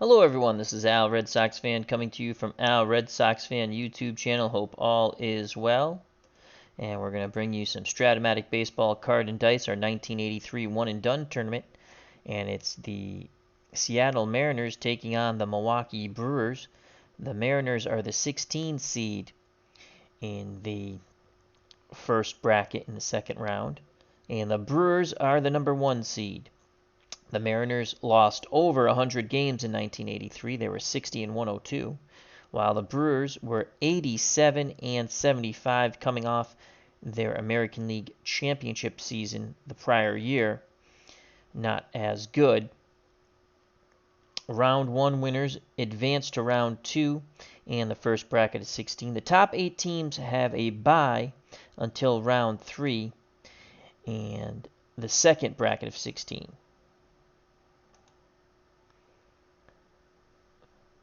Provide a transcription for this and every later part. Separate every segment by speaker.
Speaker 1: Hello everyone, this is Al Red Sox Fan coming to you from Al Red Sox Fan YouTube channel. Hope all is well. And we're going to bring you some Strat-O-Matic Baseball Card and Dice, our 1983 1-and-done tournament. And it's the Seattle Mariners taking on the Milwaukee Brewers. The Mariners are the 16 seed in the first bracket in the second round. And the Brewers are the number 1 seed. The Mariners lost over 100 games in 1983. They were 60-102, while the Brewers were 87-75, coming off their American League Championship season the prior year. Not as good. Round 1 winners advance to Round 2 and the first bracket of 16. The top 8 teams have a bye until Round 3 and the second bracket of 16.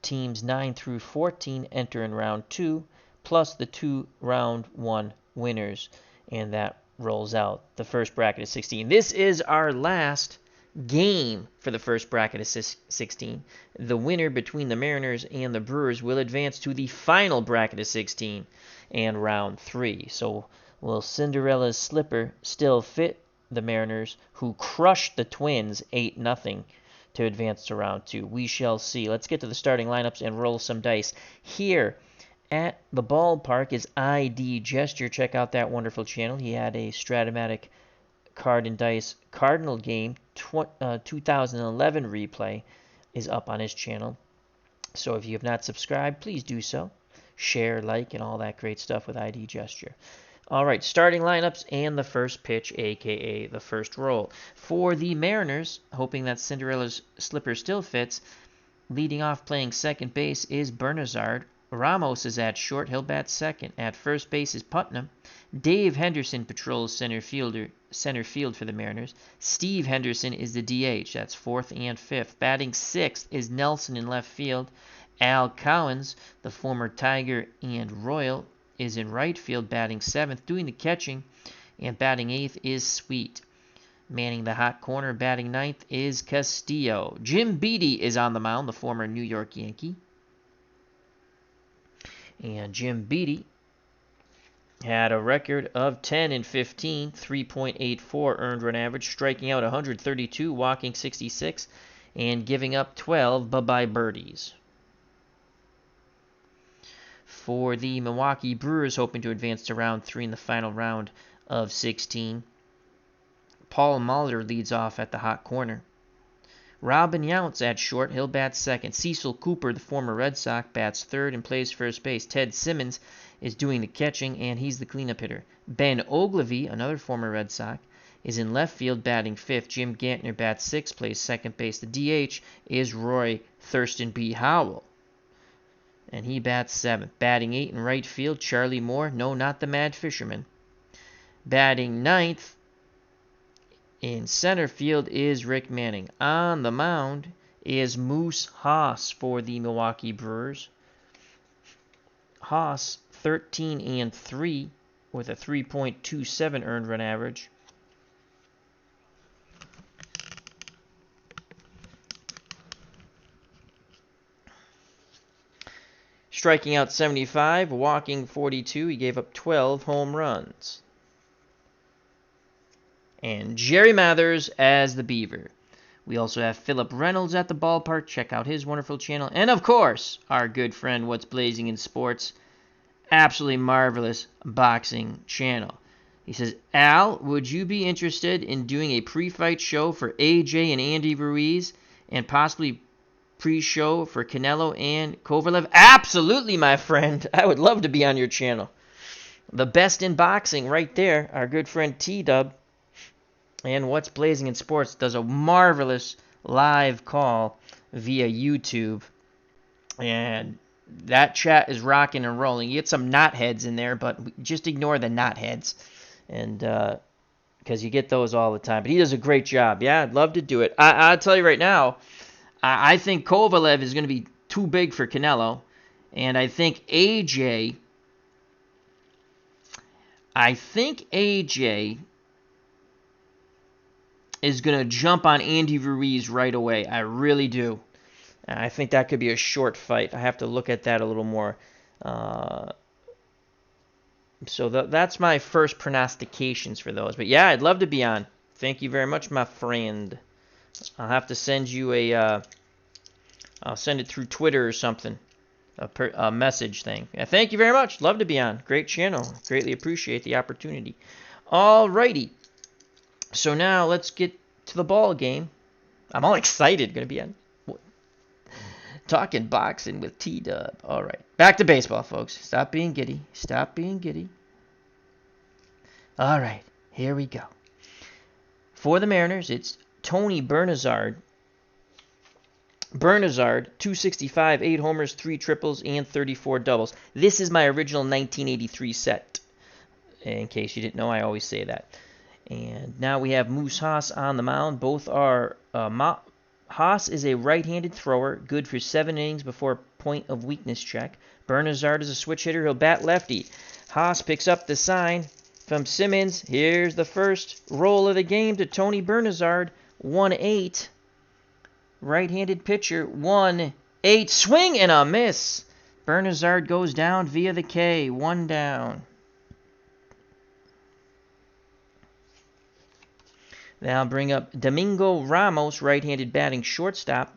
Speaker 1: Teams 9 through 14 enter in Round 2, plus the 2 Round 1 winners, and that rolls out the first bracket of 16. This is our last game for the first bracket of 16. The winner between the Mariners and the Brewers will advance to the final bracket of 16 and Round 3. So will Cinderella's slipper still fit the Mariners, who crushed the Twins 8-0? To advance to Round 2. We shall see. Let's get to the starting lineups and roll some dice. Here at the ballpark is ID Gesture. Check out that wonderful channel. He had a Strat-O-Matic Card and Dice Cardinal game 2011 replay is up on his channel. So if you have not subscribed, please do so. Share, like, and all that great stuff with ID Gesture. All right, starting lineups and the first pitch, a.k.a. the first roll. For the Mariners, hoping that Cinderella's slipper still fits, leading off playing second base is Bernazard. Ramos is at short. He'll bat second. At first base is Putnam. Dave Henderson patrols center field for the Mariners. Steve Henderson is the DH. That's fourth and fifth. Batting sixth is Nelson in left field. Al Cowens, the former Tiger and Royal, is in right field, batting seventh, doing the catching, and batting eighth is Sweet. Manning the hot corner, batting ninth, is Castillo. Jim Beattie is on the mound, the former New York Yankee. And Jim Beattie had a record of 10-15, 3.84 earned run average, striking out 132, walking 66, and giving up 12 bye-bye birdies. For the Milwaukee Brewers, hoping to advance to Round 3 in the final round of 16. Paul Molitor leads off at the hot corner. Robin Yount's at short. He'll bat second. Cecil Cooper, the former Red Sox, bats third and plays first base. Ted Simmons is doing the catching, and he's the cleanup hitter. Ben Ogilvy, another former Red Sox, is in left field, batting fifth. Jim Gantner bats sixth, plays second base. The DH is Roy Thurston B. Howell, and he bats seventh. Batting eighth in right field, Charlie Moore. No, not the Mad Fisherman. Batting ninth in center field is Rick Manning. On the mound is Moose Haas for the Milwaukee Brewers. Haas 13-3 with a 3.27 earned run average. Striking out 75, walking 42. He gave up 12 home runs. And Jerry Mathers as the Beaver. We also have Philip Reynolds at the ballpark. Check out his wonderful channel. And of course, our good friend What's Blazing in Sports. Absolutely marvelous boxing channel. He says, Al, would you be interested in doing a pre-fight show for AJ and Andy Ruiz and possibly pre-show for Canelo and Kovalev? Absolutely, my friend. I would love to be on your channel. The best in boxing right there, our good friend T-Dub. And What's Blazing in Sports does a marvelous live call via YouTube. And that chat is rocking and rolling. You get some knotheads in there, but just ignore the knotheads. And because you get those all the time. But he does a great job. Yeah, I'd love to do it. I'll tell you right now, I think Kovalev is going to be too big for Canelo. And I think AJ is going to jump on Andy Ruiz right away. I really do. I think that could be a short fight. I have to look at that a little more. So that's my first prognostications for those. But yeah, I'd love to be on. Thank you very much, my friend. I'll have to send you I'll send it through Twitter or something. A message thing. Yeah, thank you very much. Love to be on. Great channel. Greatly appreciate the opportunity. Alrighty. So now let's get to the ball game. I'm all excited. Going to be on talking boxing with T-Dub. All right. Back to baseball, folks. Stop being giddy. Stop being giddy. All right. Here we go. For the Mariners, it's Tony Bernazard. Bernazard, 265, 8 homers, 3 triples, and 34 doubles. This is my original 1983 set. In case you didn't know, I always say that. And now we have Moose Haas on the mound. Both are Haas is a right-handed thrower, good for 7 innings before point of weakness check. Bernazard is a switch hitter. He'll bat lefty. Haas picks up the sign from Simmons. Here's the first roll of the game to Tony Bernazard, 1-8. Right-handed pitcher, 1-8. Swing and a miss. Bernazard goes down via the K. 1 down. Now bring up Domingo Ramos, right-handed batting shortstop.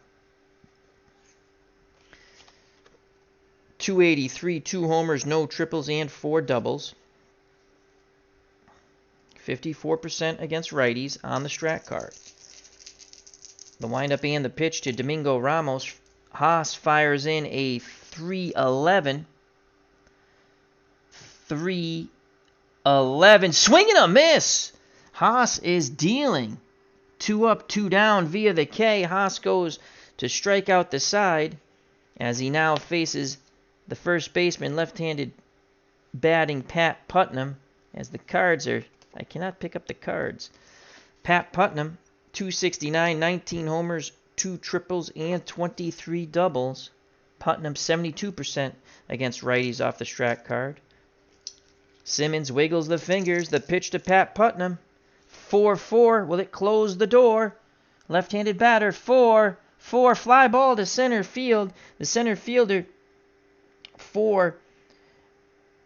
Speaker 1: 283, 2 homers, no triples, and 4 doubles. 54% against righties on the strat card. The windup and the pitch to Domingo Ramos. Haas fires in a 3-11. 3-11. Swing and a miss. Haas is dealing. 2 up, 2 down via the K. Haas goes to strike out the side as he now faces the first baseman, left-handed batting Pat Putnam. As the cards are, I cannot pick up the cards. Pat Putnam, 269, 19 homers, 2 triples, and 23 doubles. Putnam 72% against righties off the strat card. Simmons wiggles the fingers. The pitch to Pat Putnam. 4-4. Will it close the door? Left-handed batter. 4-4. Fly ball to center field. The center fielder for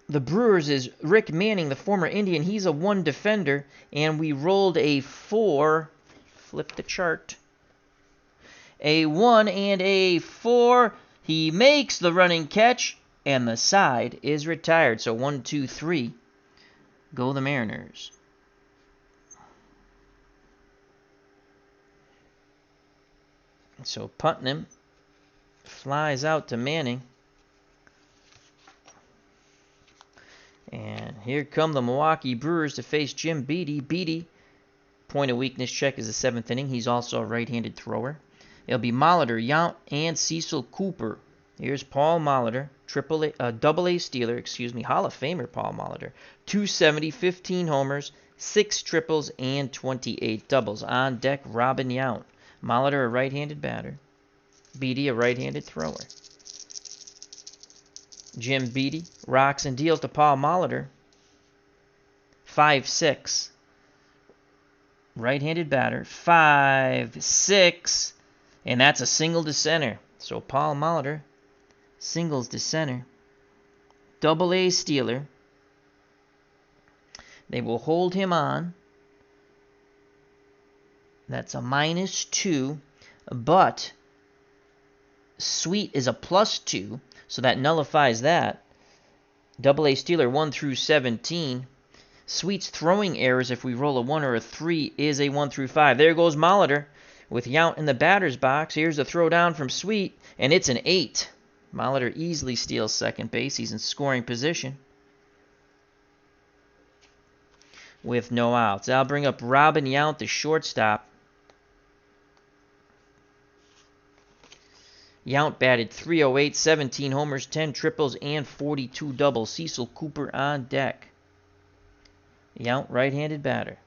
Speaker 1: the Brewers is Rick Manning, the former Indian. He's a 1 defender. And we rolled a 4. Flip the chart. A 1 and a 4. He makes the running catch, and the side is retired. So 1, 2, 3. Go the Mariners. So Putnam flies out to Manning. And here come the Milwaukee Brewers to face Jim Beattie. Beattie, point of weakness check is the 7th inning. He's also a right-handed thrower. It'll be Molitor, Yount, and Cecil Cooper. Here's Paul Molitor, double-A Steeler, Hall of Famer Paul Molitor. 270, 15 homers, 6 triples, and 28 doubles. On deck, Robin Yount. Molitor, a right-handed batter. Beattie, a right-handed thrower. Jim Beattie rocks and deals to Paul Molitor. 5-6. Right-handed batter. 5-6. And that's a single to center. So Paul Molitor singles to center. Double-A Steeler. They will hold him on. That's a -2. But Sweet is a +2. So that nullifies that. Double-A Steeler 1 through 17. Sweet's throwing errors, if we roll a 1 or a 3, is a 1 through 5. There goes Molitor with Yount in the batter's box. Here's the throw down from Sweet, and it's an 8. Molitor easily steals second base. He's in scoring position with no outs. I'll bring up Robin Yount, the shortstop. Yount batted .308, 17 homers, 10 triples, and 42 doubles. Cecil Cooper on deck. Yount, right-handed batter.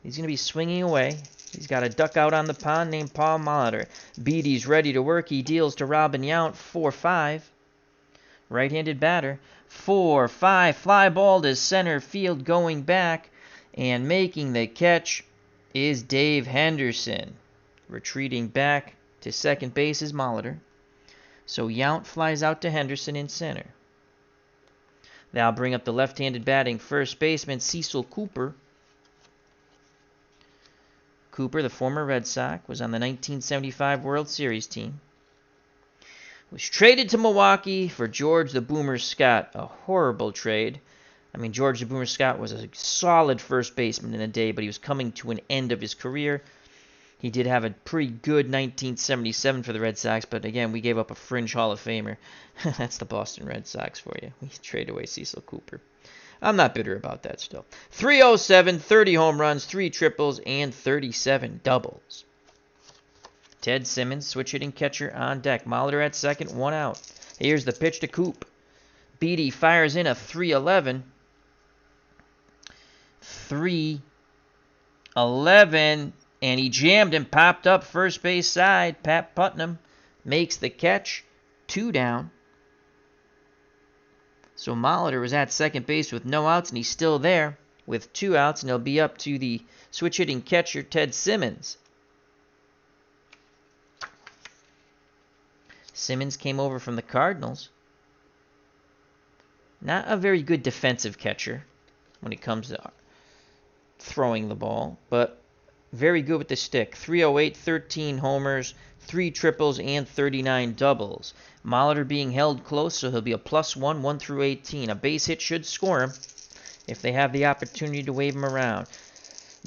Speaker 1: He's going to be swinging away. He's got a duck out on the pond named Paul Molitor. Beattie's ready to work. He deals to Robin Yount, 4-5. Right-handed batter. 4-5. Fly ball to center field going back. And making the catch is Dave Henderson. Retreating back to second base is Molitor. So Yount flies out to Henderson in center. That'll bring up the left-handed batting first baseman, Cecil Cooper. Cooper, the former Red Sox, was on the 1975 World Series team. Was traded to Milwaukee for George the Boomer Scott. A horrible trade. I mean, George the Boomer Scott was a solid first baseman in the day, but he was coming to an end of his career. He did have a pretty good 1977 for the Red Sox, but again, we gave up a fringe Hall of Famer. That's the Boston Red Sox for you. We traded away Cecil Cooper. I'm not bitter about that still. 307, 30 home runs, 3 triples, and 37 doubles. Ted Simmons, switch hitting catcher on deck. Molitor at second, 1 out. Here's the pitch to Coop. Beattie fires in a 3-11. 3-11. And he jammed and popped up first base side. Pat Putnam makes the catch. 2 down. So Molitor was at second base with no outs, and he's still there with 2 outs, and he'll be up to the switch hitting catcher, Ted Simmons. Simmons came over from the Cardinals. Not a very good defensive catcher when it comes to throwing the ball, but very good with the stick. 308, 13 homers, 3 triples, and 39 doubles. Molitor being held close, so he'll be a +1, 1 through 18. A base hit should score him if they have the opportunity to wave him around.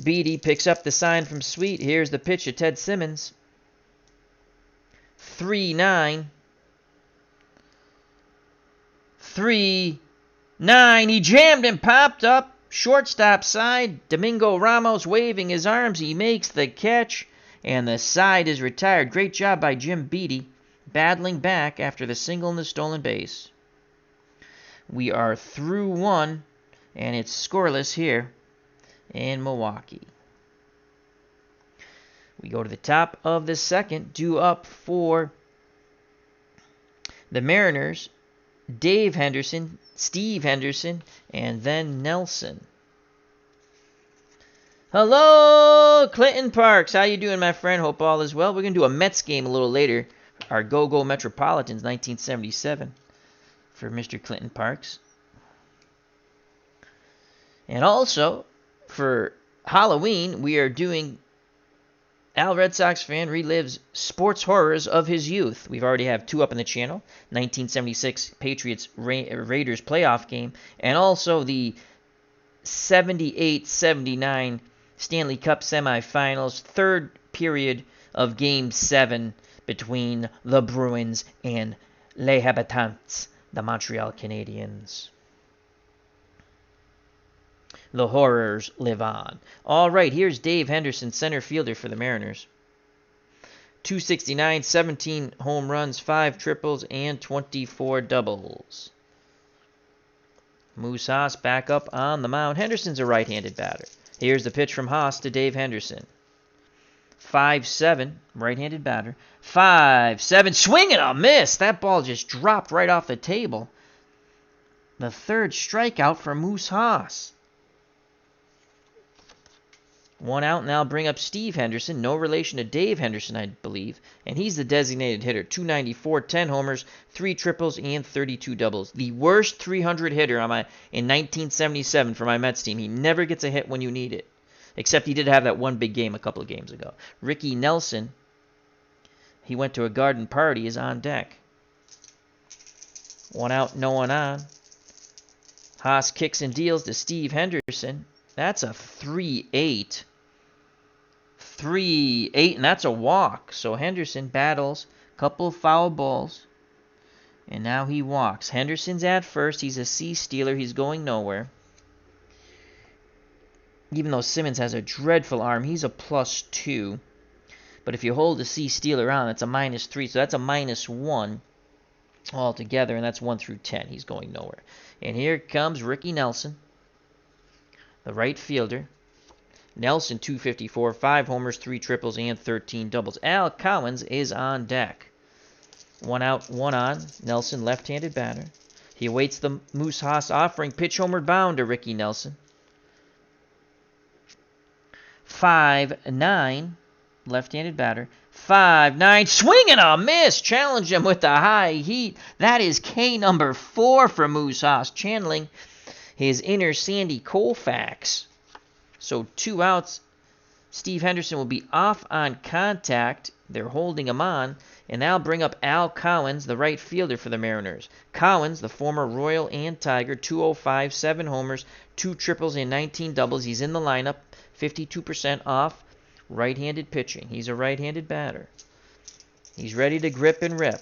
Speaker 1: Beattie picks up the sign from Sweet. Here's the pitch to Ted Simmons. 3-9. 3-9. He jammed and popped up. Shortstop side, Domingo Ramos waving his arms. He makes the catch, and the side is retired. Great job by Jim Beattie, battling back after the single and the stolen base. We are through 1, and it's scoreless here in Milwaukee. We go to the top of the second, due up for the Mariners. Dave Henderson, Steve Henderson, and then Nelson. Hello, Clinton Parks. How you doing, my friend? Hope all is well. We're going to do a Mets game a little later. Our Go-Go Metropolitans, 1977, for Mr. Clinton Parks. And also, for Halloween, we are doing Al Red Sox fan relives sports horrors of his youth. We've already have 2 up in the channel. 1976 Patriots Raiders playoff game. And also the 78-79 Stanley Cup semifinals. 3rd period of Game 7 between the Bruins and Les Habitants, the Montreal Canadiens. The horrors live on. All right, here's Dave Henderson, center fielder for the Mariners. 269, 17 home runs, 5 triples, and 24 doubles. Moose Haas back up on the mound. Henderson's a right-handed batter. Here's the pitch from Haas to Dave Henderson. 5-7, right-handed batter. 5-7, swing and a miss. That ball just dropped right off the table. The 3rd strikeout for Moose Haas. 1 out, now bring up Steve Henderson. No relation to Dave Henderson, I believe. And he's the designated hitter. 294, 10 homers, 3 triples, and 32 doubles. The worst 300 hitter in 1977 for my Mets team. He never gets a hit when you need it. Except he did have that one big game a couple of games ago. Ricky Nelson, he went to a garden party, is on deck. 1 out, no one on. Haas kicks and deals to Steve Henderson. That's a 3-8. 3-8, and that's a walk. So Henderson battles, couple foul balls, and now he walks. Henderson's at first. He's a C-stealer. He's going nowhere. Even though Simmons has a dreadful arm, he's a +2. But if you hold the C-stealer on, that's a -3. So that's a -1 altogether, and that's 1 through 10. He's going nowhere. And here comes Ricky Nelson, the right fielder. Nelson, 254, 5 homers, 3 triples, and 13 doubles. Al Collins is on deck. 1 out, 1 on. Nelson, left-handed batter. He awaits the Moose Haas offering. Pitch homeward bound to Ricky Nelson. 5-9, left-handed batter. 5-9. Swing and a miss. Challenge him with the high heat. That is K number 4 for Moose Haas, channeling his inner Sandy Koufax. So 2 outs. Steve Henderson will be off on contact. They're holding him on. And that'll bring up Al Collins, the right fielder for the Mariners. Collins, the former Royal and Tiger, 205, 7 homers, 2 triples, and 19 doubles. He's in the lineup, 52% off. Right-handed pitching. He's a right-handed batter. He's ready to grip and rip.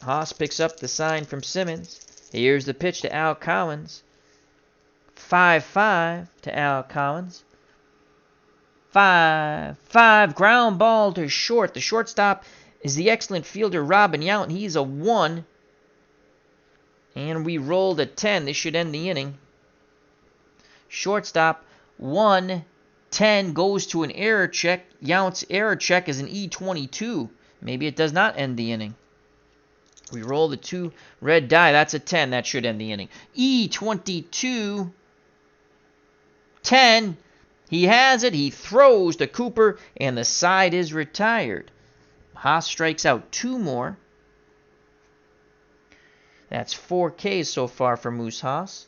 Speaker 1: Haas picks up the sign from Simmons. Here's the pitch to Al Collins. 5-5 to Al Collins. 5-5. Ground ball to short. The shortstop is the excellent fielder Robin Yount. He's a 1. And we rolled a 10. This should end the inning. Shortstop 1-10 goes to an error check. Yount's error check is an E22. Maybe it does not end the inning. We roll the 2 red die. That's a 10. That should end the inning. E22. 10. He has it. He throws to Cooper, and the side is retired. Haas strikes out 2 more. That's 4 Ks so far for Moose Haas.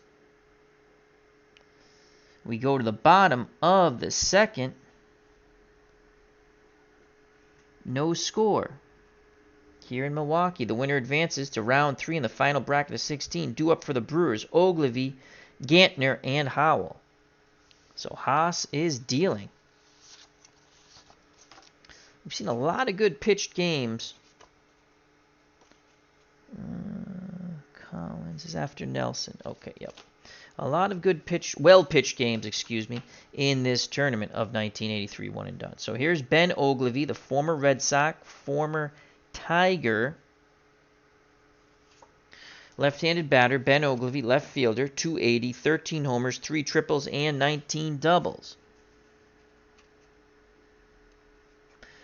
Speaker 1: We go to the bottom of the second. No score. Here in Milwaukee, the winner advances to round 3 in the final bracket of 16. Due up for the Brewers, Ogilvy, Gantner, and Howell. So Haas is dealing. We've seen a lot of good pitched games. Collins is after Nelson. Okay, yep. A lot of good well-pitched games, in this tournament of 1983 one and done. So here's Ben Ogilvy, the former Red Sox, former Tiger. Left-handed batter, Ben Ogilvy, left fielder, 280, 13 homers, 3 triples, and 19 doubles.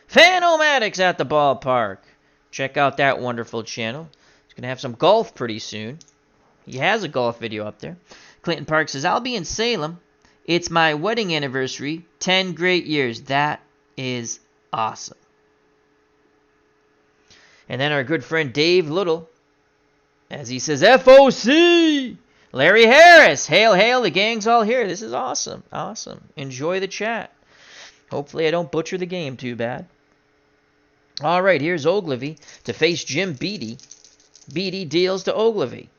Speaker 1: Fan-O-Matic's at the ballpark. Check out that wonderful channel. He's going to have some golf pretty soon. He has a golf video up there. Clinton Park says, I'll be in Salem. It's my wedding anniversary. 10 great years. That is awesome. And then our good friend Dave Little, as he says, FOC! Larry Harris! Hail, hail, the gang's all here. This is awesome. Awesome. Enjoy the chat. Hopefully I don't butcher the game too bad. All right, here's Ogilvy to face Jim Beattie. Beattie deals to Ogilvy.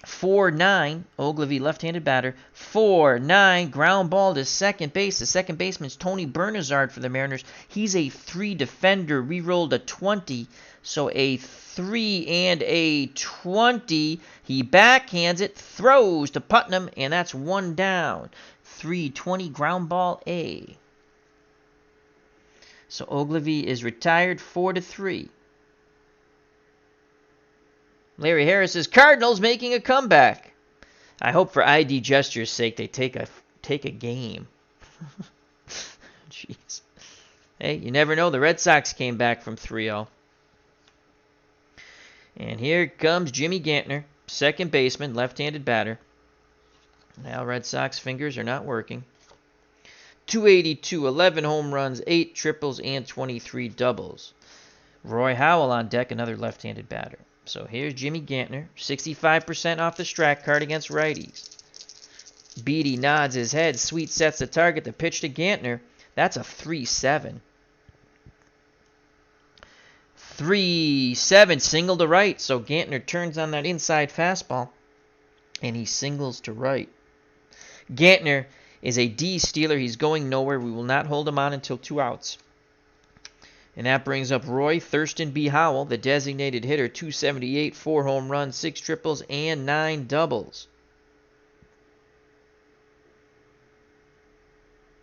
Speaker 1: 4-9, Ogilvy, left-handed batter. 4-9, ground ball to second base. The second baseman's Tony Bernazard for the Mariners. He's a 3 defender. Re-rolled a 20, so a 3 and a 20. He backhands it, throws to Putnam, and that's 1 down. 3-20, ground ball A. So Ogilvy is retired 4-3. Larry Harris says, Cardinals making a comeback. I hope for ID gesture's sake they take a game. Jeez. Hey, you never know. The Red Sox came back from 3-0. And here comes Jimmy Gantner, second baseman, left-handed batter. Now Red Sox fingers are not working. 282, 11 home runs, 8 triples, and 23 doubles. Roy Howell on deck, another left-handed batter. So here's Jimmy Gantner, 65% off the Strat card against righties. Beattie nods his head. Sweet sets the target. The pitch to Gantner. That's a 3-7. 3-7, single to right. So Gantner turns on that inside fastball, and he singles to right. Gantner is a D stealer. He's going nowhere. We will not hold him on until 2 outs. And that brings up Roy Thurston B. Howell, the designated hitter, 278, 4 home runs, 6 triples, and 9 doubles.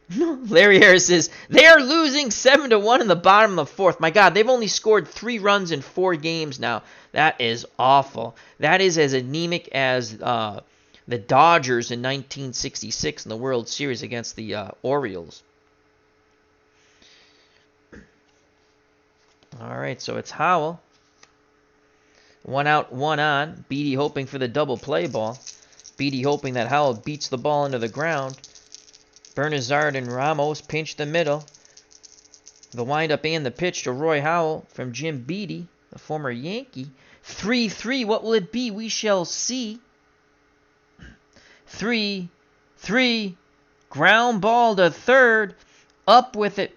Speaker 1: Larry Harris says, they are losing 7-1 in the bottom of the 4th. My God, they've only scored 3 runs in 4 games now. That is awful. That is as anemic as the Dodgers in 1966 in the World Series against the Orioles. All right, so it's Howell. 1 out, 1 on. Beattie hoping for the double play ball. Beattie hoping that Howell beats the ball into the ground. Bernazard and Ramos pinch the middle. The windup and the pitch to Roy Howell from Jim Beattie, the former Yankee. 3-3. What will it be? We shall see. 3-3. Ground ball to third. Up with it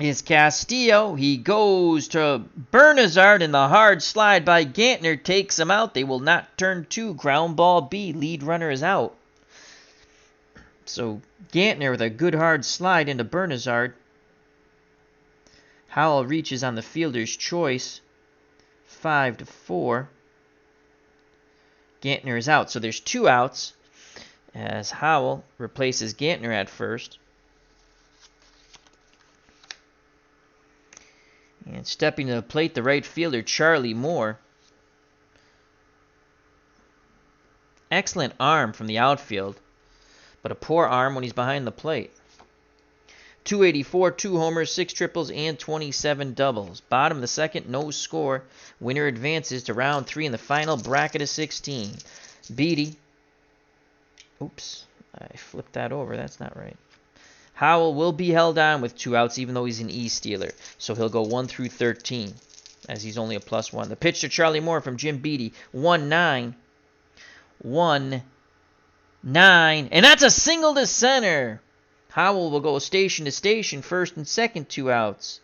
Speaker 1: is Castillo. He goes to Bernazard, and the hard slide by Gantner takes him out. They will not turn two. Ground ball B. Lead runner is out. So Gantner with a good hard slide into Bernazard. Howell reaches on the fielder's choice. 5-4. Gantner is out. So there's 2 outs as Howell replaces Gantner at first. And stepping to the plate, the right fielder, Charlie Moore. Excellent arm from the outfield, but a poor arm when he's behind the plate. 284, 2 homers, 6 triples, and 27 doubles. Bottom of the second, no score. Winner advances to round 3 in the final bracket of 16. Beattie. Oops, I flipped that over. That's not right. Howell will be held on with 2 outs, even though he's an E-stealer. So he'll go 1 through 13, as he's only a +1. The pitch to Charlie Moore from Jim Beattie. 1-9. 1-9. And that's a single to center. Howell will go station to station, first and second, 2 outs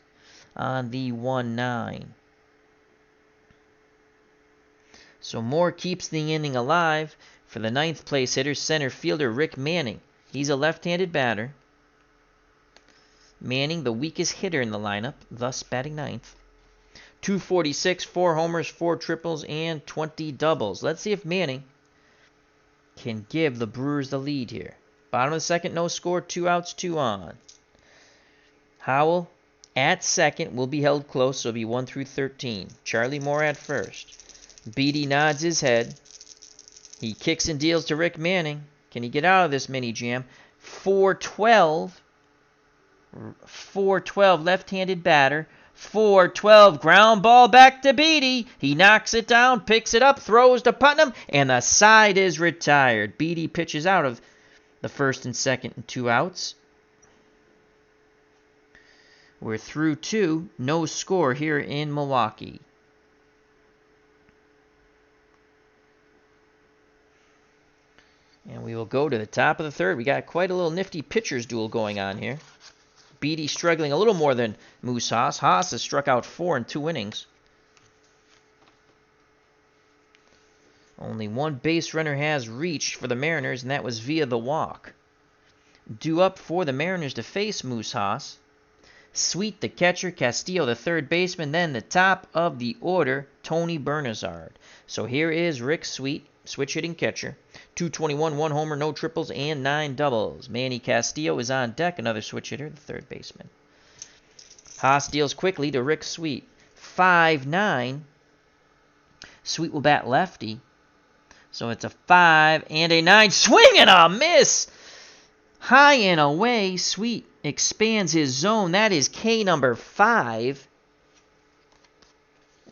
Speaker 1: on the 1-9. So Moore keeps the inning alive for the 9th place hitter, center fielder Rick Manning. He's a left-handed batter. Manning, the weakest hitter in the lineup, thus batting 9th. 246, 4 homers, 4 triples, and 20 doubles. Let's see if Manning can give the Brewers the lead here. Bottom of the second, no score, 2 outs, 2 on. Howell at second will be held close, so it'll be 1 through 13. Charlie Moore at first. Beattie nods his head. He kicks and deals to Rick Manning. Can he get out of this mini jam? 4-12. 4-12, left-handed batter. 4-12, ground ball back to Beattie. He knocks it down, picks it up, throws to Putnam, and the side is retired. Beattie pitches out of the first and second and 2 outs. We're through 2, no score here in Milwaukee. And we will go to the top of the third. We got quite a little nifty pitchers duel going on here. Beattie struggling a little more than Moose Haas. Haas has struck out 4 in 2 innings. Only 1 base runner has reached for the Mariners, and that was via the walk. Due up for the Mariners to face Moose Haas. Sweet, the catcher. Castillo, the third baseman. Then the top of the order, Tony Bernazard. So here is Rick Sweet, switch-hitting catcher. 221, 1 homer, no triples, and 9 doubles. Manny Castillo is on deck, another switch hitter, the third baseman. Haas deals quickly to Rick Sweet. 5-9. Sweet will bat lefty. So it's a 5 and a 9. Swing and a miss! High and away. Sweet expands his zone. That is K number 5.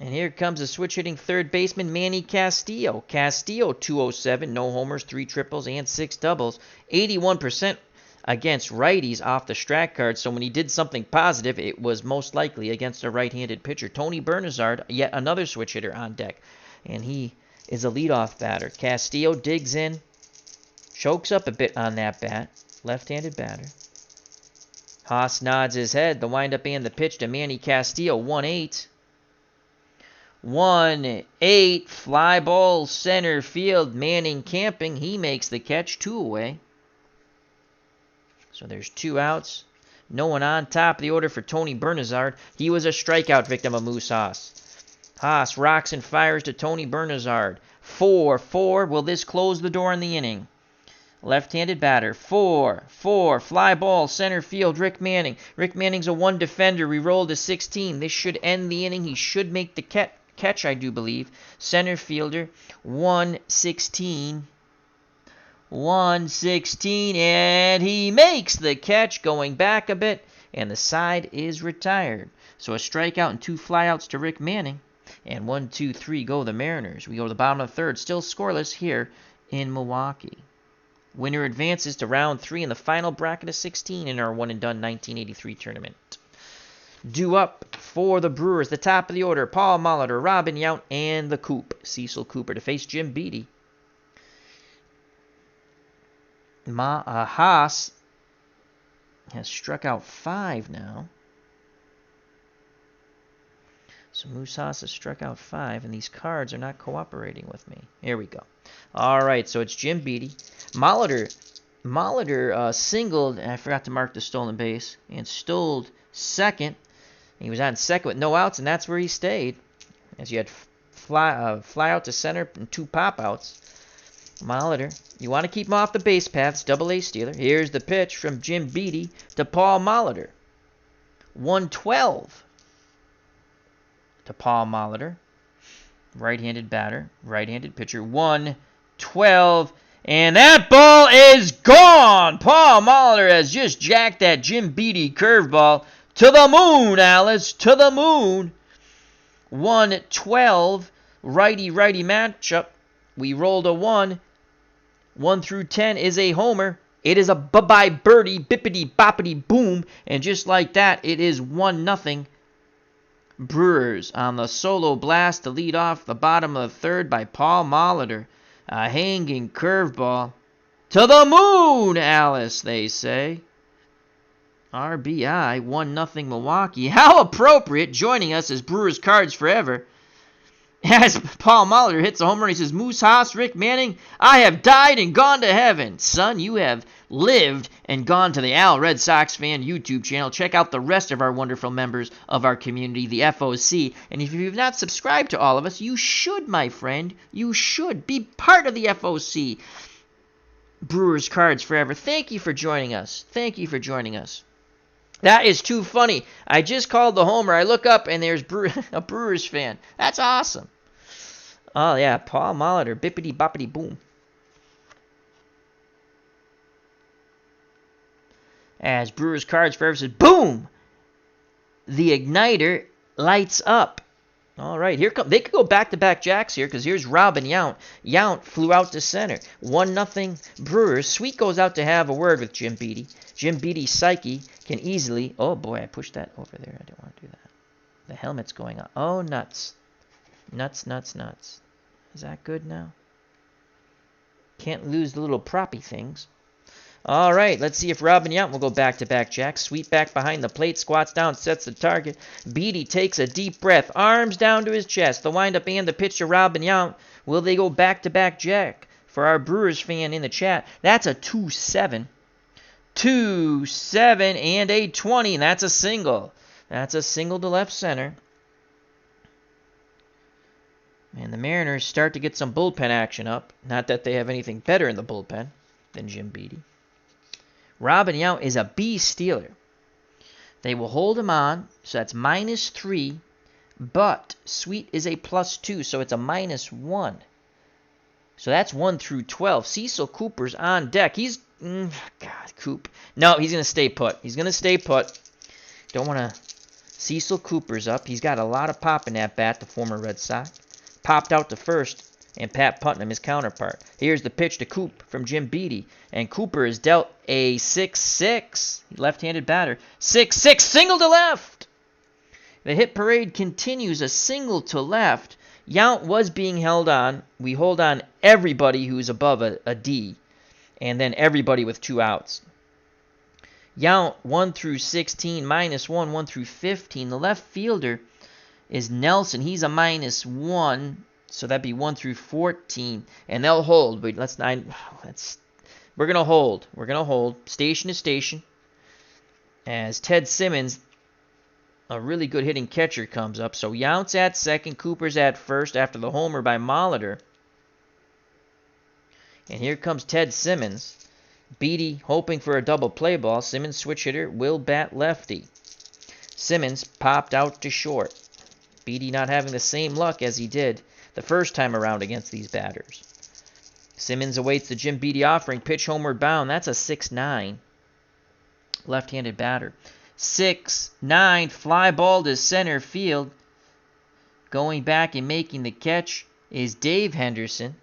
Speaker 1: And here comes the switch-hitting third baseman, Manny Castillo. Castillo, 207, no homers, 3 triples, and 6 doubles. 81% against righties off the Strat card, so when he did something positive, it was most likely against a right-handed pitcher. Tony Bernazard, yet another switch hitter on deck, and he is a leadoff batter. Castillo digs in, chokes up a bit on that bat, left-handed batter. Haas nods his head, the windup and the pitch to Manny Castillo, 1-8. 1-8, fly ball center field. Manning camping. He makes the catch, 2 away. So there's 2 outs. No one on top of the order for Tony Bernazard. He was a strikeout victim of Moose Haas. Haas rocks and fires to Tony Bernazard. 4-4. Will this close the door in the inning? Left-handed batter. 4-4. Fly ball center field. Rick Manning. Rick Manning's a 1 defender. We roll to 16. This should end the inning. He should make the catch, I do believe. Center fielder, 116. 116, and he makes the catch, going back a bit, and the side is retired. So a strikeout and 2 flyouts to Rick Manning, and 1, 2, 3 go the Mariners. We go to the bottom of the third, still scoreless here in Milwaukee. Winner advances to round 3 in the final bracket of 16 in our 1&done 1983 tournament. Due up for the Brewers, the top of the order, Paul Molitor, Robin Yount, and the Coop, Cecil Cooper, to face Jim Beattie. Haas has struck out 5 now. So Moose Haas has struck out 5, and these cards are not cooperating with me. Here we go. All right, so it's Jim Beattie. Molitor singled, and I forgot to mark the stolen base, and stole second. He was on second with no outs, and that's where he stayed. As you had fly out to center and 2 pop-outs. Molitor, you want to keep him off the base paths, double-A stealer. Here's the pitch from Jim Beattie to Paul Molitor. 112 to Paul Molitor. Right-handed batter, right-handed pitcher. 112. And that ball is gone! Paul Molitor has just jacked that Jim Beattie curveball to the moon, Alice, to the moon. 112, righty-righty matchup. We rolled a 1. 1 through 10 is a homer. It is a bye-bye birdie, bippity-boppity boom. And just like that, it is 1-0. Brewers on the solo blast to lead off the bottom of the third by Paul Molitor. A hanging curveball. To the moon, Alice, they say. RBI, 1-0 Milwaukee. How appropriate. Joining us is Brewers Cards Forever. As Paul Molitor hits a home run, he says, Moose Haas, Rick Manning, I have died and gone to heaven. Son, you have lived and gone to the Al Red Sox Fan YouTube channel. Check out the rest of our wonderful members of our community, the FOC. And if you've not subscribed to all of us, you should, my friend. You should be part of the FOC. Brewers Cards Forever. Thank you for joining us. Thank you for joining us. That is too funny. I just called the homer. I look up, and there's a Brewers fan. That's awesome. Oh, yeah, Paul Molitor, bippity-boppity boom. As Brewers Cards Forever says, boom! The igniter lights up. All right, here come. They could go back-to-back jacks here because here's Robin Yount. Yount flew out to center. 1-0 Brewers. Sweet goes out to have a word with Jim Beattie. Jim Beattie's psyche can easily... Oh, boy, I pushed that over there. I didn't want to do that. The helmet's going on. Oh, nuts. Nuts, nuts, nuts. Is that good now? Can't lose the little proppy things. All right, let's see if Robin Yount will go back-to-back jacks. Sweet back behind the plate, squats down, sets the target. Beattie takes a deep breath, arms down to his chest. The windup and the pitch to Robin Yount. Will they go back-to-back jack? For our Brewers fan in the chat, that's a 2-7. 2-7 and a 20, and that's a single. That's a single to left center. And the Mariners start to get some bullpen action up. Not that they have anything better in the bullpen than Jim Beattie. Robin Yount is a B stealer. They will hold him on, so that's -3. But Sweet is a +2, so it's a -1. So that's 1 through 12. Cecil Cooper's on deck. He's... God, Coop. No, he's going to stay put. He's going to stay put. Don't want to... Cecil Cooper's up. He's got a lot of pop in that bat, the former Red Sox. Popped out to first, and Pat Putnam, his counterpart. Here's the pitch to Coop from Jim Beattie. And Cooper is dealt a 6-6. Left-handed batter. 6-6, single to left. The hit parade continues, a single to left. Yount was being held on. We hold on everybody who's above a D. And then everybody with 2 outs. Yount, 1 through 16, -1, 1 through 15. The left fielder is Nelson. He's a -1. So that'd be 1 through 14. And they'll hold. But we're going to hold. We're going to hold. Station to station. As Ted Simmons, a really good hitting catcher, comes up. So Yount's at second. Cooper's at first after the homer by Molitor. And here comes Ted Simmons. Beattie hoping for a double play ball. Simmons, switch hitter, will bat lefty. Simmons popped out to short. Beattie not having the same luck as he did the first time around against these batters. Simmons awaits the Jim Beattie offering. Pitch homeward bound. That's a 6-9. Left-handed batter. 6-9. Fly ball to center field. Going back and making the catch is Dave Henderson.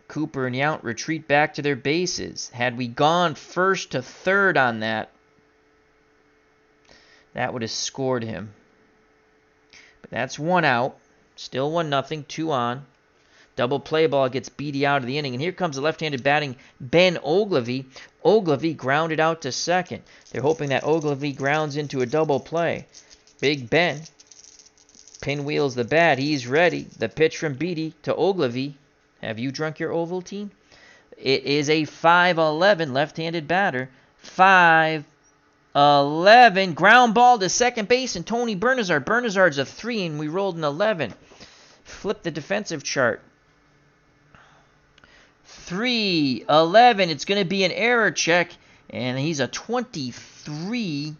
Speaker 1: Cooper and Yount retreat back to their bases. Had we gone first to third on that, That would have scored him. But that's 1 out. Still 1-0, 2 on. Double play ball gets Beattie out of the inning. And here comes the left-handed batting Ben Ogilvy. Ogilvy grounded out to second. They're hoping that Ogilvy grounds into a double play. Big Ben pinwheels the bat. He's ready. The pitch from Beattie to Ogilvy. Have you drunk your Ovaltine? It is a 5-11 left-handed batter. 5-11. Ground ball to second base and Tony Bernazard. Bernazard's a 3 and we rolled an 11. Flip the defensive chart. 3-11. It's going to be an error check. And he's a 23.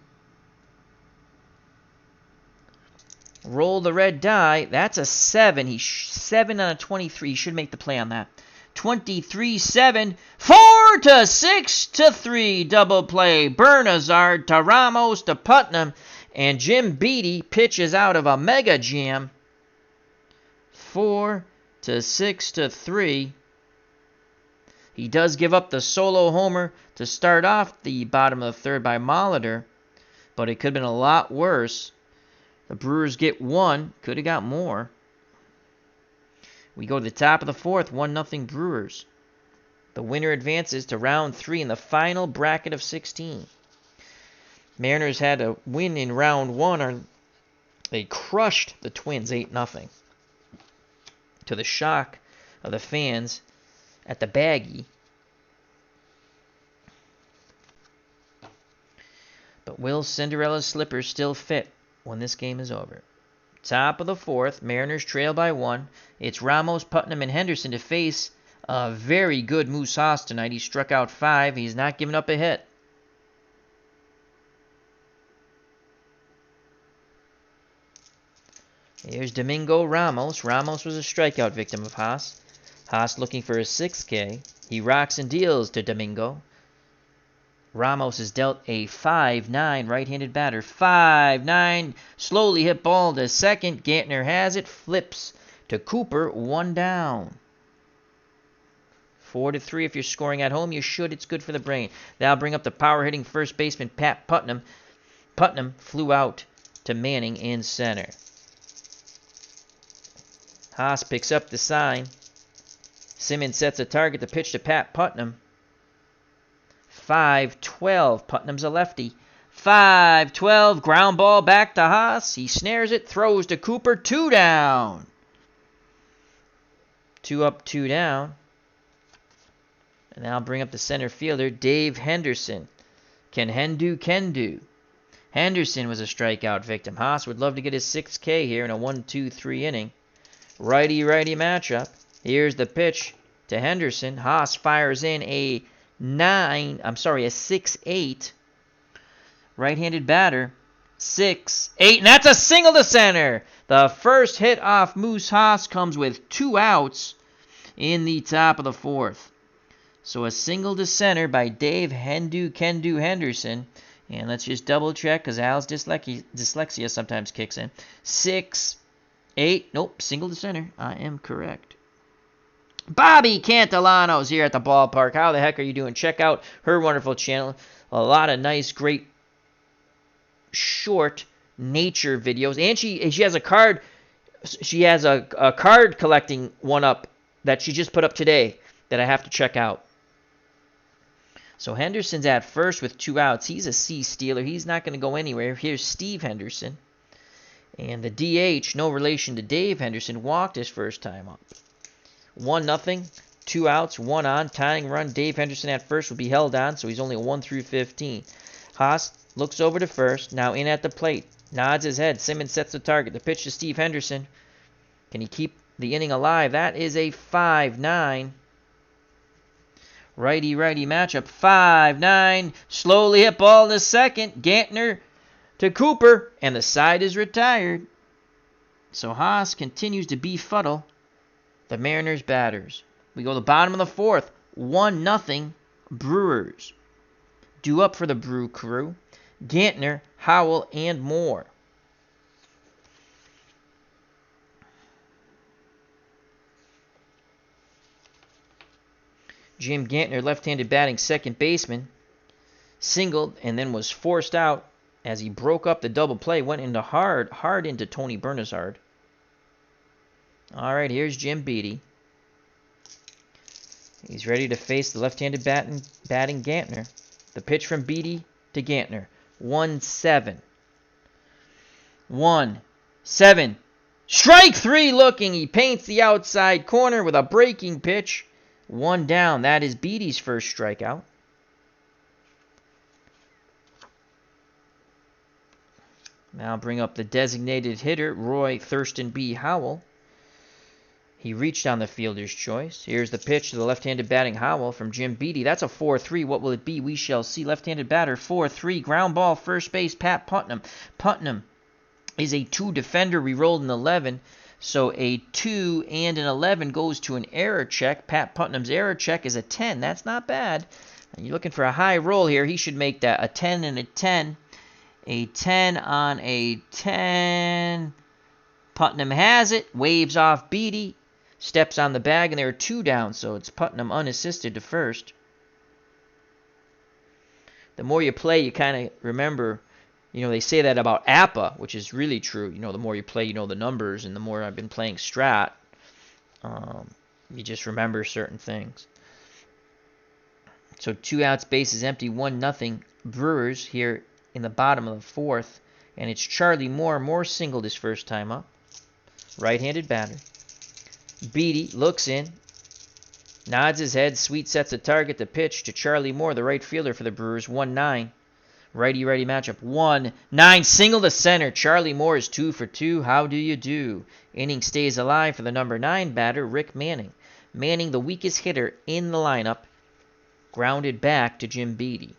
Speaker 1: Roll the red die. That's a 7. He's 7 on a 23. He should make the play on that. 23-7. 4-6-3. Double play. Bernazard to Ramos to Putnam. And Jim Beattie pitches out of a mega jam. 4-6-3. He does give up the solo homer to start off the bottom of the third by Molitor, but it could have been a lot worse. The Brewers get 1. Could have got more. We go to the top of the fourth, 1-0 Brewers. The winner advances to round 3 in the final bracket of 16. Mariners had a win in round 1. They crushed the Twins 8-0. To the shock of the fans at the Baggy. But will Cinderella's slippers still fit when this game is over? Top of the fourth, Mariners trail by 1. It's Ramos, Putnam, and Henderson to face a very good Moose Haas tonight. He struck out 5. He's not giving up a hit. Here's Domingo Ramos. Ramos was a strikeout victim of Haas. Haas looking for a 6K. He rocks and deals to Domingo. Ramos is dealt a 5-9 right-handed batter. 5-9. Slowly hit ball to second. Gantner has it. Flips to Cooper. 1 down. 4-3 if you're scoring at home. You should. It's good for the brain. That'll bring up the power-hitting first baseman Pat Putnam. Putnam flew out to Manning in center. Haas picks up the sign. Simmons sets a target to pitch to Pat Putnam. 5-12. Putnam's a lefty. 5-12. Ground ball back to Haas. He snares it. Throws to Cooper. 2 down. 2 up, 2 down. And now bring up the center fielder, Dave Henderson. Can do. Henderson was a strikeout victim. Haas would love to get his 6K here in a 1-2-3 inning. Righty-righty matchup. Here's the pitch to Henderson. Haas fires in a 6-8. Right-handed batter. 6-8. And that's a single to center. The first hit off Moose Haas comes with 2 outs in the top of the fourth. So a single to center by Dave Henderson. And let's just double check because Al's dyslexia sometimes kicks in. 6-8. Nope, single to center. I am correct. Bobby Cantillano's here at the ballpark. How the heck are you doing? Check out her wonderful channel. A lot of nice, great, short nature videos. And she has a card. She has a card collecting one up that she just put up today that I have to check out. So Henderson's at first with 2 outs. He's a C stealer. He's not going to go anywhere. Here's Steve Henderson. And the DH, no relation to Dave Henderson, walked his first time up. 1-0, 2 outs, 1 on, tying run. Dave Henderson at first will be held on, so he's only a 1-15. Haas looks over to first, now in at the plate. Nods his head. Simmons sets the target. The pitch to Steve Henderson. Can he keep the inning alive? That is a 5-9. Righty-righty matchup. 5-9. Slowly hit ball to second. Gantner to Cooper. And the side is retired. So Haas continues to befuddle the Mariners batters. We go to the bottom of the fourth. 1-0 Brewers. Due up for the Brew crew. Gantner, Howell, and Moore. Jim Gantner, left-handed batting second baseman, singled and then was forced out as he broke up the double play, went into hard into Tony Bernazard. All right, here's Jim Beattie. He's ready to face the left-handed batting Gantner. The pitch from Beattie to Gantner. 1-7. 1-7. Strike 3 looking. He paints the outside corner with a breaking pitch. 1 down. That is Beattie's first strikeout. Now bring up the designated hitter, Roy Thurston B. Howell. He reached on the fielder's choice. Here's the pitch to the left-handed batting Howell from Jim Beattie. That's a 4-3. What will it be? We shall see. Left-handed batter, 4-3. Ground ball, first base, Pat Putnam. Putnam is a 2 defender. We rolled an 11. So a 2 and an 11 goes to an error check. Pat Putnam's error check is a 10. That's not bad. And you're looking for a high roll here. He should make that a 10 and a 10. A 10 on a 10. Putnam has it. Waves off Beattie. Steps on the bag, and there are 2 down, so it's Putnam unassisted to first. The more you play, you kind of remember, they say that about APA, which is really true. The more you play, you know the numbers, and the more I've been playing Strat, you just remember certain things. So 2 outs, base is empty, 1-0 Brewers here in the bottom of the 4th, and it's Charlie Moore. Moore singled his first time up. Right-handed batter. Beattie looks in, nods his head. Sweet sets a target. The pitch to Charlie Moore, the right fielder for the Brewers. 1-9. Righty-righty matchup. 1-9. Single to center. Charlie Moore is 2 for 2. How do you do? Inning stays alive for the number 9 batter, Rick Manning. Manning, the weakest hitter in the lineup, grounded back to Jim Beattie.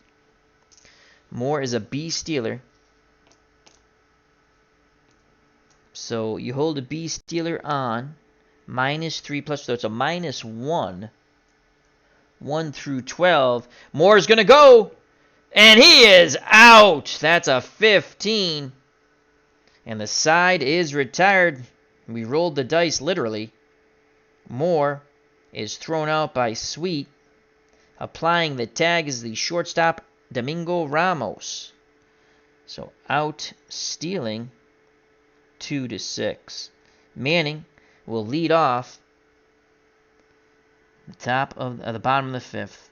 Speaker 1: Moore is a B stealer. So you hold a B stealer on. -3 plus, so it's a -1. 1 through 12. Moore's going to go. And he is out. That's a 15. And the side is retired. We rolled the dice literally. Moore is thrown out by Sweet. Applying the tag is the shortstop, Domingo Ramos. So out stealing 2-6. Manning will lead off the top of the bottom of the 5th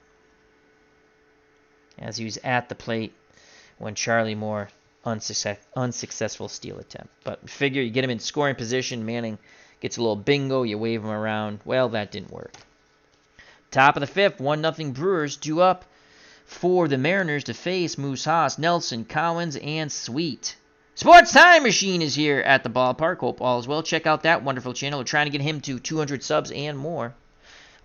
Speaker 1: as he was at the plate when Charlie Moore unsuccessful steal attempt. But figure you get him in scoring position. Manning gets a little bingo. You wave him around. Well, that didn't work. Top of the 5th, 1-0 Brewers due up for the Mariners to face Moose Haas, Nelson, Collins, and Sweet. Sports Time Machine is here at the ballpark. Hope all is well. Check out that wonderful channel. We're trying to get him to 200 subs and more,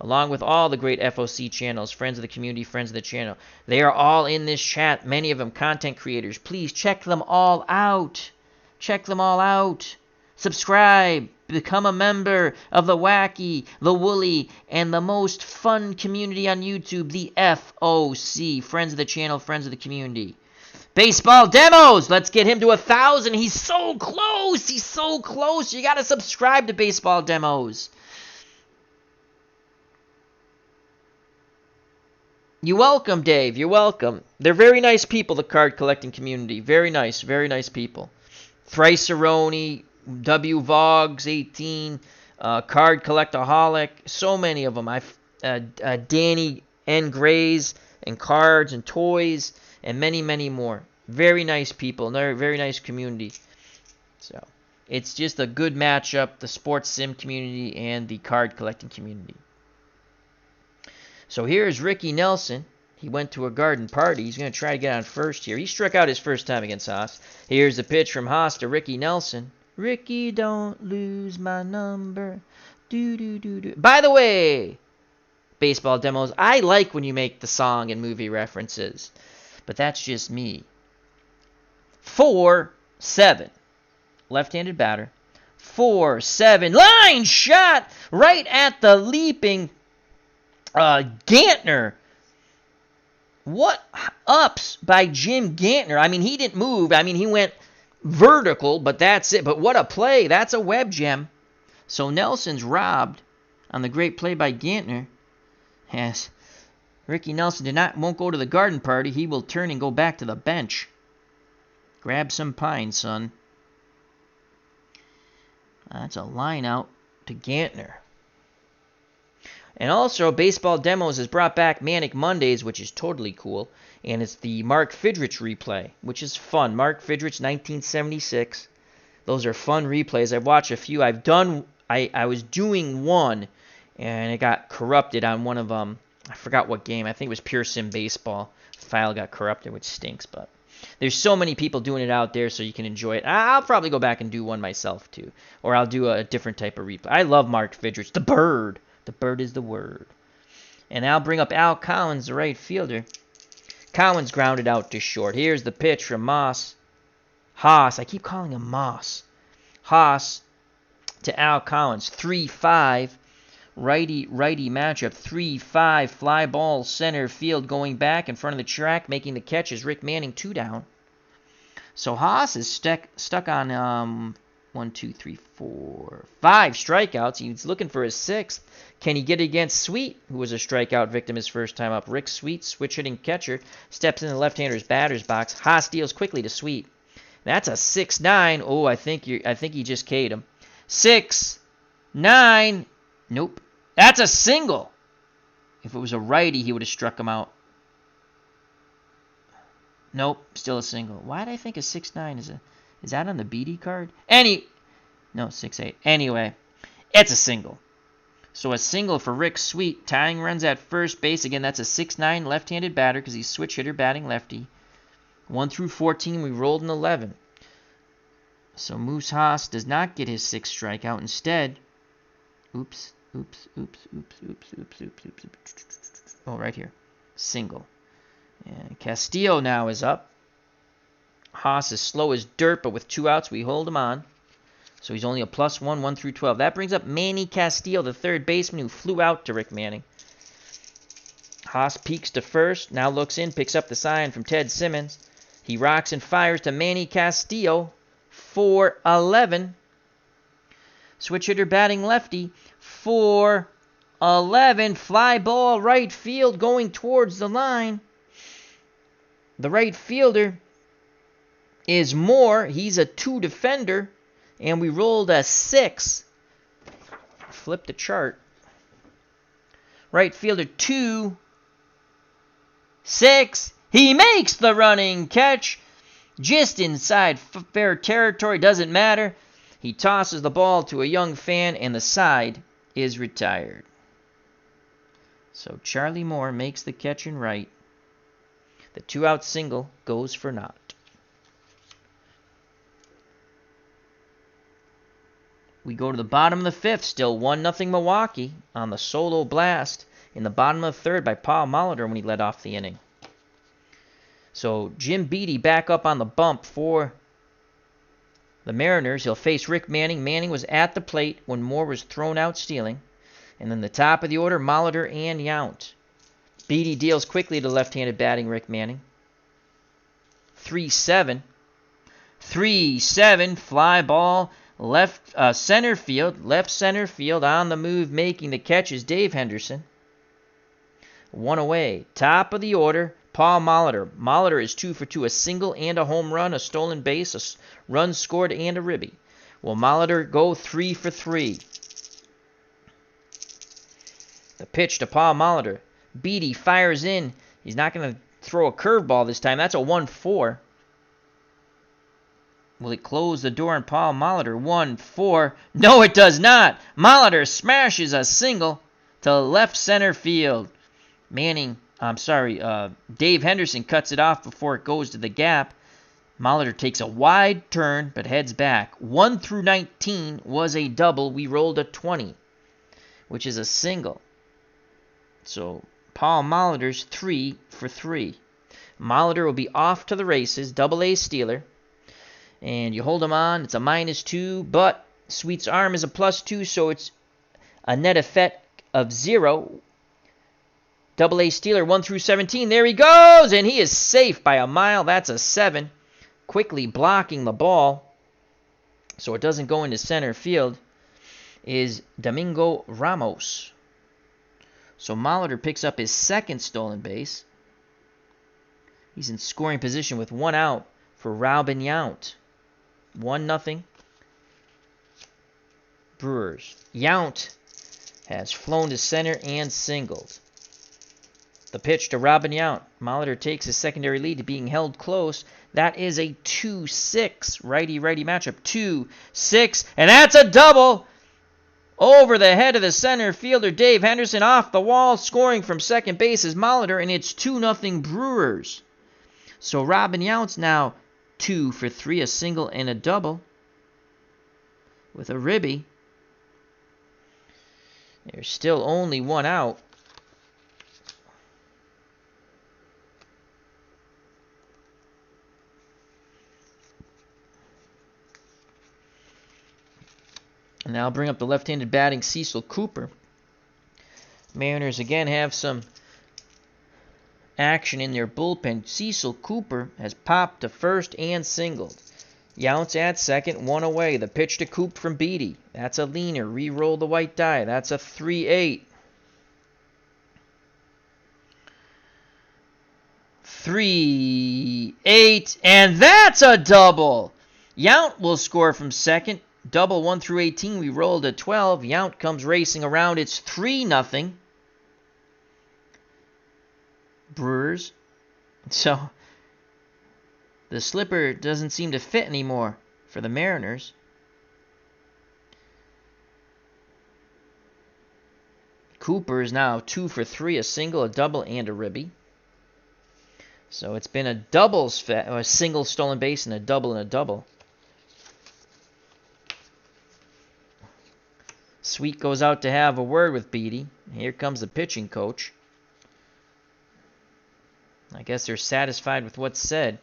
Speaker 1: along with all the great FOC channels, friends of the community, friends of the channel. They are all in this chat, many of them content creators. Please check them all out. Check them all out. Subscribe. Become a member of the wacky, the woolly, and the most fun community on YouTube, the FOC. Friends of the channel, friends of the community. Baseball demos. Let's get him to 1,000. He's so close. He's so close. You got to subscribe to Baseball Demos. You're welcome, Dave. You're welcome. They're very nice people, the card collecting community. Very nice people. Thrice-Aroni, W. Vogs, 18, Card Collectaholic, so many of them. Danny N. Grays, and Cards and Toys, and many, many more. Very nice people, very nice community. So it's just a good matchup, the sports sim community and the card collecting community. So here's Ricky Nelson. He went to a garden party. He's going to try to get on first here. He struck out his first time against Haas. Here's the pitch from Haas to Ricky Nelson. Ricky, don't lose my number. Do. By the way, Baseball Demos, I like when you make the song and movie references, but that's just me. 4-7. Left-handed batter. 4-7. Line shot right at the leaping Gantner. What ups by Jim Gantner. I mean, he didn't move. I mean, he went vertical, but that's it. But what a play. That's a web gem. So Nelson's robbed on the great play by Gantner. Yes. Ricky Nelson won't go to the garden party. He will turn and go back to the bench. Grab some pine, son. That's a line out to Gantner. And also, Baseball Demos has brought back Manic Mondays, which is totally cool. And it's the Mark Fidrich replay, which is fun. Mark Fidrich, 1976. Those are fun replays. I've watched a few. I was doing one, and it got corrupted on one of them. I forgot what game. I think it was Pure Sim Baseball. The file got corrupted, which stinks, but there's so many people doing it out there, so you can enjoy it. I'll probably go back and do one myself, too. Or I'll do a different type of replay. I love Mark Fidrich. The bird. The bird is the word. And I'll bring up Al Collins, the right fielder. Collins grounded out to short. Here's the pitch from Haas. I keep calling him Moss. Haas to Al Collins. 3-5. Righty matchup. 3-5. Fly ball center field going back in front of the track. Making the catch is Rick Manning, 2 down. So Haas is stuck on 1, 2, 3, 4, 5 strikeouts. He's looking for his 6th. Can he get it against Sweet, who was a strikeout victim his first time up? Rick Sweet, switch-hitting catcher, steps in the left-hander's batter's box. Haas deals quickly to Sweet. That's a 6-9. Oh, I think he just K'd him. 6-9. Nope. That's a single. If it was a righty, he would have struck him out. Nope, still a single. Why did I think a 6-9 is that on the Beattie card? No, 6-8. Anyway, it's a single. So a single for Rick Sweet. Tying runs at first base. Again, that's a 6-9 left-handed batter because he's switch hitter batting lefty. 1 through 14, we rolled an 11. So Moose Haas does not get his 6th strikeout. Instead, oops. Oh, right here. Single. And Castillo now is up. Haas is slow as dirt, but with 2 outs, we hold him on. So he's only a +1, 1 through 12. That brings up Manny Castillo, the third baseman who flew out to Rick Manning. Haas peeks to first, now looks in, picks up the sign from Ted Simmons. He rocks and fires to Manny Castillo, 4-11. Switch hitter batting lefty, 4-11. Fly ball right field going towards the line. The right fielder is Moore. He's a 2 defender. And we rolled a 6. Flip the chart. Right fielder 2. 6. He makes the running catch. Just inside fair territory. Doesn't matter. He tosses the ball to a young fan. And the side is retired. So Charlie Moore makes the catch in right. The 2-out single goes for naught. We go to the bottom of the 5th, still 1-0 Milwaukee on the solo blast in the bottom of the 3rd by Paul Molitor when he led off the inning. So Jim Beattie back up on the bump for the Mariners. He'll face Rick Manning. Manning was at the plate when Moore was thrown out stealing. And then the top of the order, Molitor and Yount. Beattie deals quickly to left-handed batting Rick Manning. 3-7. 3-7, fly ball. Left center field on the move, making the catch is Dave Henderson. 1 away. Top of the order, Paul Molitor. Molitor is 2 for 2, a single and a home run, a stolen base, a run scored, and a ribby. Will Molitor go 3 for 3? The pitch to Paul Molitor. Beattie fires in. He's not going to throw a curveball this time. That's a 1-4. Will it close the door on Paul Molitor? 1-4. No, it does not. Molitor smashes a single to left center field. Dave Henderson cuts it off before it goes to the gap. Molitor takes a wide turn but heads back. 1 through 19 was a double. We rolled a 20, which is a single. So Paul Molitor's 3 for 3. Molitor will be off to the races. Double-A stealer. And you hold him on, it's a -2, but Sweet's arm is a +2, so it's a net effect of 0. Double-A stealer 1 through 17. There he goes, and he is safe by a mile. That's a 7. Quickly blocking the ball so it doesn't go into center field is Domingo Ramos. So Molitor picks up his 2nd stolen base. He's in scoring position with 1 out for Robin Yount. 1-0. Brewers. Yount has flown to center and singled. The pitch to Robin Yount. Molitor takes his secondary lead to being held close. That is a 2-6 righty-righty matchup. 2-6, and that's a double! Over the head of the center fielder, Dave Henderson, off the wall, scoring from second base is Molitor, and it's 2-0 Brewers. So Robin Yount's now 2 for 3, a single and a double, with a ribby. There's still only one out. And now I'll bring up the left-handed batting Cecil Cooper. Mariners again have some action in their bullpen. Cecil Cooper has popped to first and singled. Yount's at second, 1 away. The pitch to Coop from Beattie. That's a leaner. Re-roll the white die. That's a 3-8. 3-8, and that's a double. Yount will score from second. Double 1 through 18. We rolled to 12. Yount comes racing around. It's 3-0. Brewers. So the slipper doesn't seem to fit anymore for the Mariners. Cooper is now 2 for 3, a single, a double, and a ribby. So it's been a single stolen base and a double. Sweet goes out to have a word with Beattie. Here comes the pitching coach. I guess they're satisfied with what's said.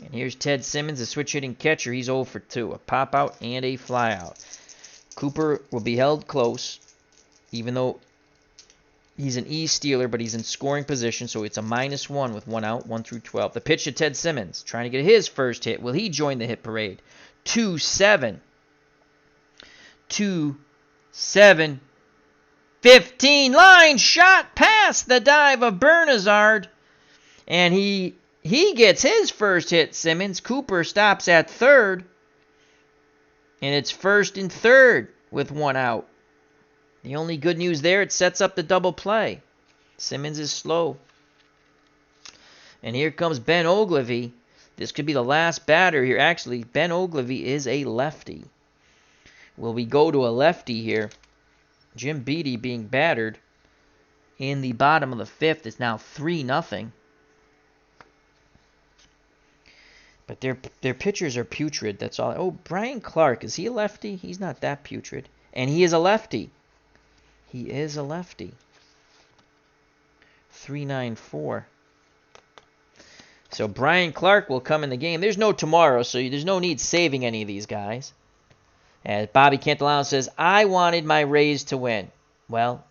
Speaker 1: And here's Ted Simmons, the switch-hitting catcher. He's 0 for 2. A pop-out and a fly-out. Cooper will be held close, even though he's an E stealer, but he's in scoring position, so it's a -1 with 1 out, 1 through 12. The pitch to Ted Simmons, trying to get his first hit. Will he join the hit parade? 2-7. 2-7. 15. Line shot past the dive of Bernazard. And he gets his first hit, Simmons. Cooper stops at third. And it's first and third with 1 out. The only good news there, it sets up the double play. Simmons is slow. And here comes Ben Ogilvy. This could be the last batter here. Actually, Ben Ogilvy is a lefty. Will we go to a lefty here? Jim Beattie being battered in the bottom of the 5th. It's now 3-0. But their pitchers are putrid. That's all. Oh, Brian Clark. Is he a lefty? He's not that putrid. And he is a lefty. He is a lefty. 3-9-4. So Brian Clark will come in the game. There's no tomorrow, so there's no need saving any of these guys. As Bobby Cantilano says, I wanted my Rays to win. Well,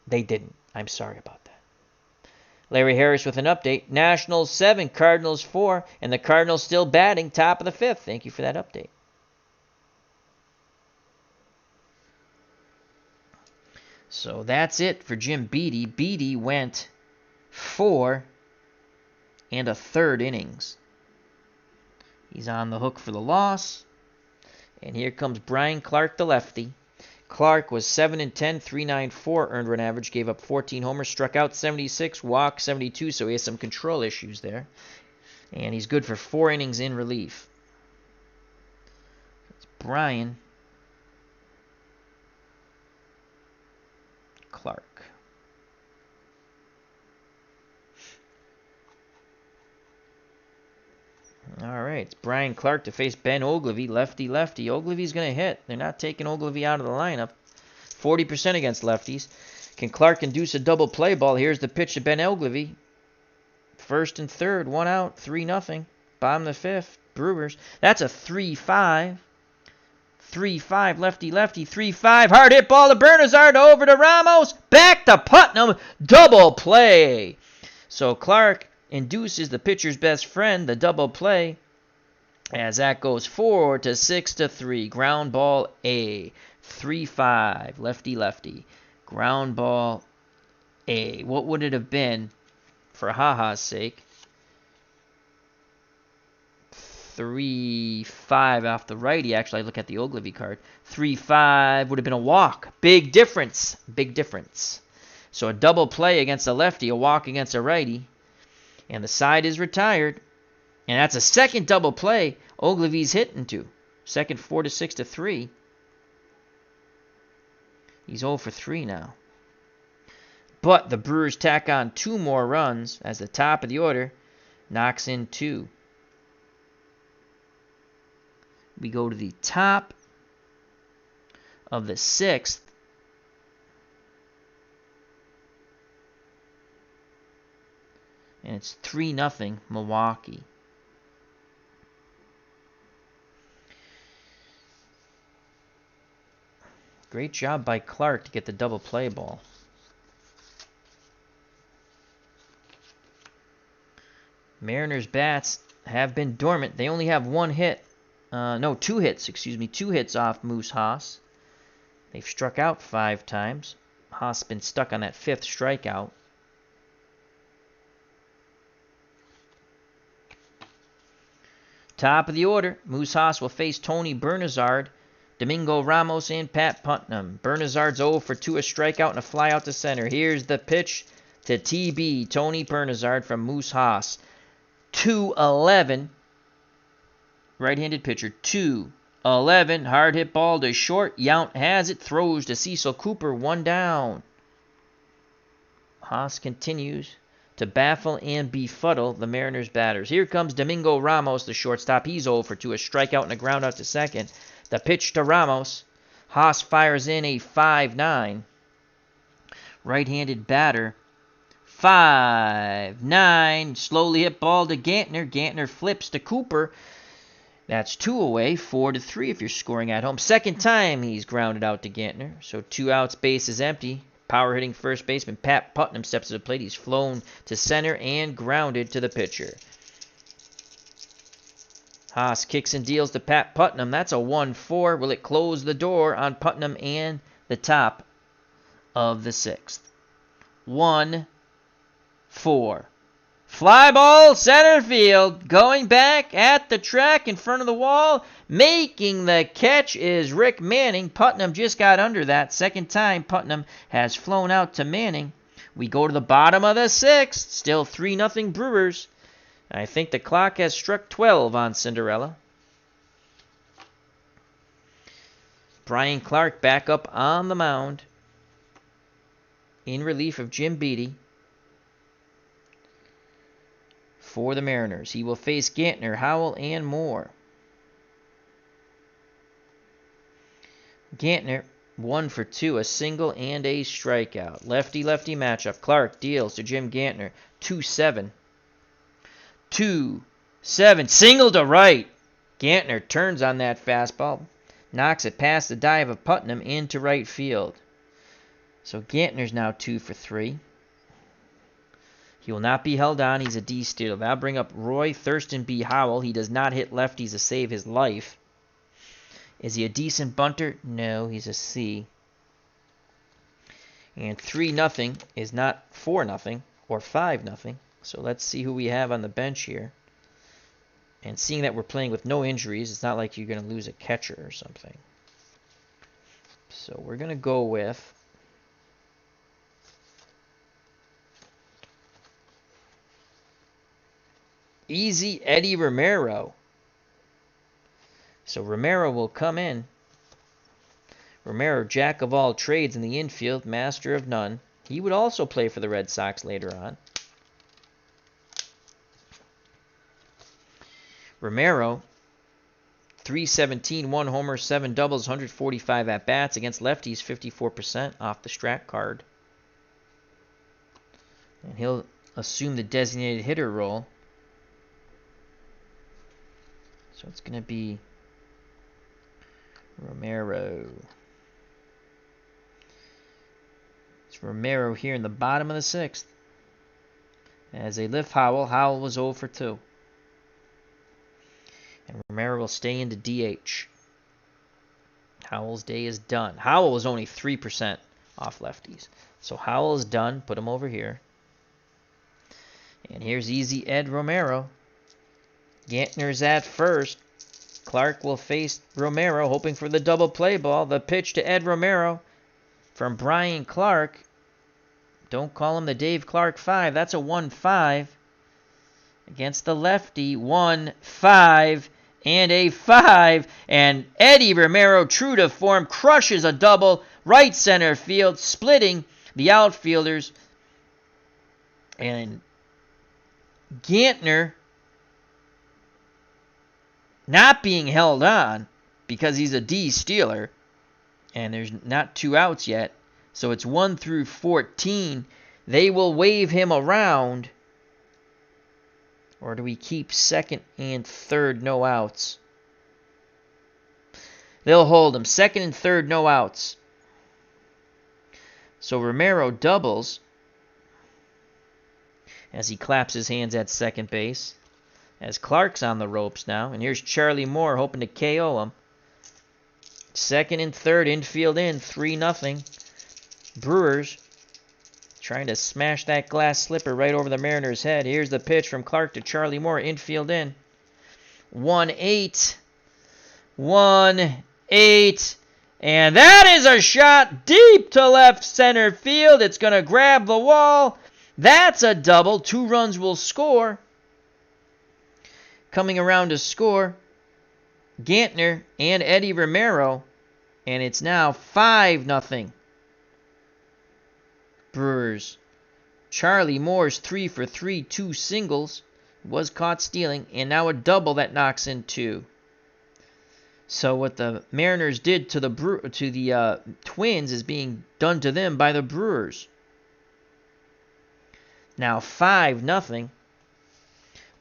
Speaker 1: they didn't. I'm sorry about that. Larry Harris with an update. Nationals 7, Cardinals 4, and the Cardinals still batting top of the 5th. Thank you for that update. So that's it for Jim Beattie. Beattie went 4 1/3 innings. He's on the hook for the loss. And here comes Brian Clark, the lefty. Clark was 7-10, 3.94 earned run average, gave up 14 homers, struck out 76, walked 72, so he has some control issues there. And he's good for 4 innings in relief. It's Brian Clark. All right, it's Brian Clark to face Ben Ogilvy, lefty. Ogilvy's going to hit. They're not taking Ogilvy out of the lineup. 40% against lefties. Can Clark induce a double play ball? Here's the pitch to Ben Ogilvy. First and third, 1 out, 3-0. Bottom of the 5th, Brewers. That's a 3-5. 3-5, lefty, 3-5. Hard hit ball to Bernazard, over to Ramos. Back to Putnam. Double play. So Clark induces the pitcher's best friend, the double play, as that goes 4-6-3. Ground ball A. 3-5. Lefty. Ground ball A. What would it have been, for Ha-Ha's sake? 3-5 off the righty. Actually, I look at the Ogilvy card. 3-5 would have been a walk. Big difference. Big difference. So a double play against a lefty, a walk against a righty. And the side is retired. And that's a second double play Ogilvy's hitting to. Second 4-6 to 3. He's 0 for 3 now. But the Brewers tack on 2 more runs as the top of the order knocks in 2. We go to the top of the 6th. And it's 3-0 Milwaukee. Great job by Clark to get the double play ball. Mariners bats have been dormant. They only have 1 hit. No, 2 hits, excuse me. 2 hits off Moose Haas. They've struck out 5 times. Haas been stuck on that 5th strikeout. Top of the order, Moose Haas will face Tony Bernazard, Domingo Ramos, and Pat Putnam. Bernazard's 0 for 2, a strikeout and a fly out to center. Here's the pitch to TB, Tony Bernazard from Moose Haas. 2-11, right-handed pitcher. 2-11, hard hit ball to short. Yount has it, throws to Cecil Cooper, 1 down. Haas continues to baffle and befuddle the Mariners batters. Here comes Domingo Ramos, the shortstop. He's 0 for 2, a strikeout and a ground out to second. The pitch to Ramos. Haas fires in a 5-9. Right-handed batter. 5-9. Slowly hit ball to Gantner. Gantner flips to Cooper. That's 2 away. 4-3 if you're scoring at home. Second time he's grounded out to Gantner. So 2 outs, base is empty. Power hitting first baseman Pat Putnam steps to the plate. He's flown to center and grounded to the pitcher. Haas kicks and deals to Pat Putnam. That's a 1-4. Will it close the door on Putnam and the top of the 6th? 1-4. Fly ball, center field. Going back at the track in front of the wall. Making the catch is Rick Manning. Putnam just got under that. Second time Putnam has flown out to Manning. We go to the bottom of the 6th. Still 3-0 Brewers. I think the clock has struck 12 on Cinderella. Brian Clark back up on the mound in relief of Jim Beattie for the Mariners. He will face Gantner, Howell, and Moore. Gantner, 1 for 2, a single and a strikeout. Lefty-lefty matchup. Clark deals to Jim Gantner, 2-7. 2-7, single to right. Gantner turns on that fastball, knocks it past the dive of Putnam into right field. So Gantner's now 2 for 3. He will not be held on. He's a D steal. That'll bring up Roy Thurston B. Howell. He does not hit lefties to save his life. Is he a decent bunter? No, he's a C. And 3-0 is not 4-0 or 5-0. So let's see who we have on the bench here. And seeing that we're playing with no injuries, it's not like you're going to lose a catcher or something. So we're going to go with Easy Eddie Romero. So Romero will come in. Romero, jack of all trades in the infield, master of none. He would also play for the Red Sox later on. Romero, 317, 1 homer, 7 doubles, 145 at-bats against lefties, 54% off the Strat card. And he'll assume the designated hitter role. So it's going to be Romero. It's Romero here in the bottom of the 6th. As they lift Howell. Howell was 0 for 2. And Romero will stay into DH. Howell's day is done. Howell was only 3% off lefties. So Howell is done. Put him over here. And here's Easy Ed Romero. Gantner's at first. Clark will face Romero, hoping for the double play ball. The pitch to Ed Romero from Brian Clark. Don't call him the Dave Clark 5. That's a 1-5. Against the lefty. 1-5 and a 5. And Eddie Romero, true to form, crushes a double. Right center field, splitting the outfielders. And Gantner not being held on because he's a D stealer. And there's not 2 outs yet. So it's 1 through 14. They will wave him around. Or do we keep second and third no outs? They'll hold him. Second and third no outs. So Romero doubles as he claps his hands at second base. As Clark's on the ropes now. And here's Charlie Moore hoping to KO him. Second and third, infield in, 3-0. Brewers trying to smash that glass slipper right over the Mariners' head. Here's the pitch from Clark to Charlie Moore, infield in. 1-8. 1-8. And that is a shot deep to left center field. It's going to grab the wall. That's a double. 2 runs will score. Coming around to score, Gantner and Eddie Romero. And it's now 5-0. Brewers. Charlie Moore's 3 for 3, 2 singles. Was caught stealing. And now a double that knocks in 2. So what the Mariners did to the Twins is being done to them by the Brewers. Now 5-0.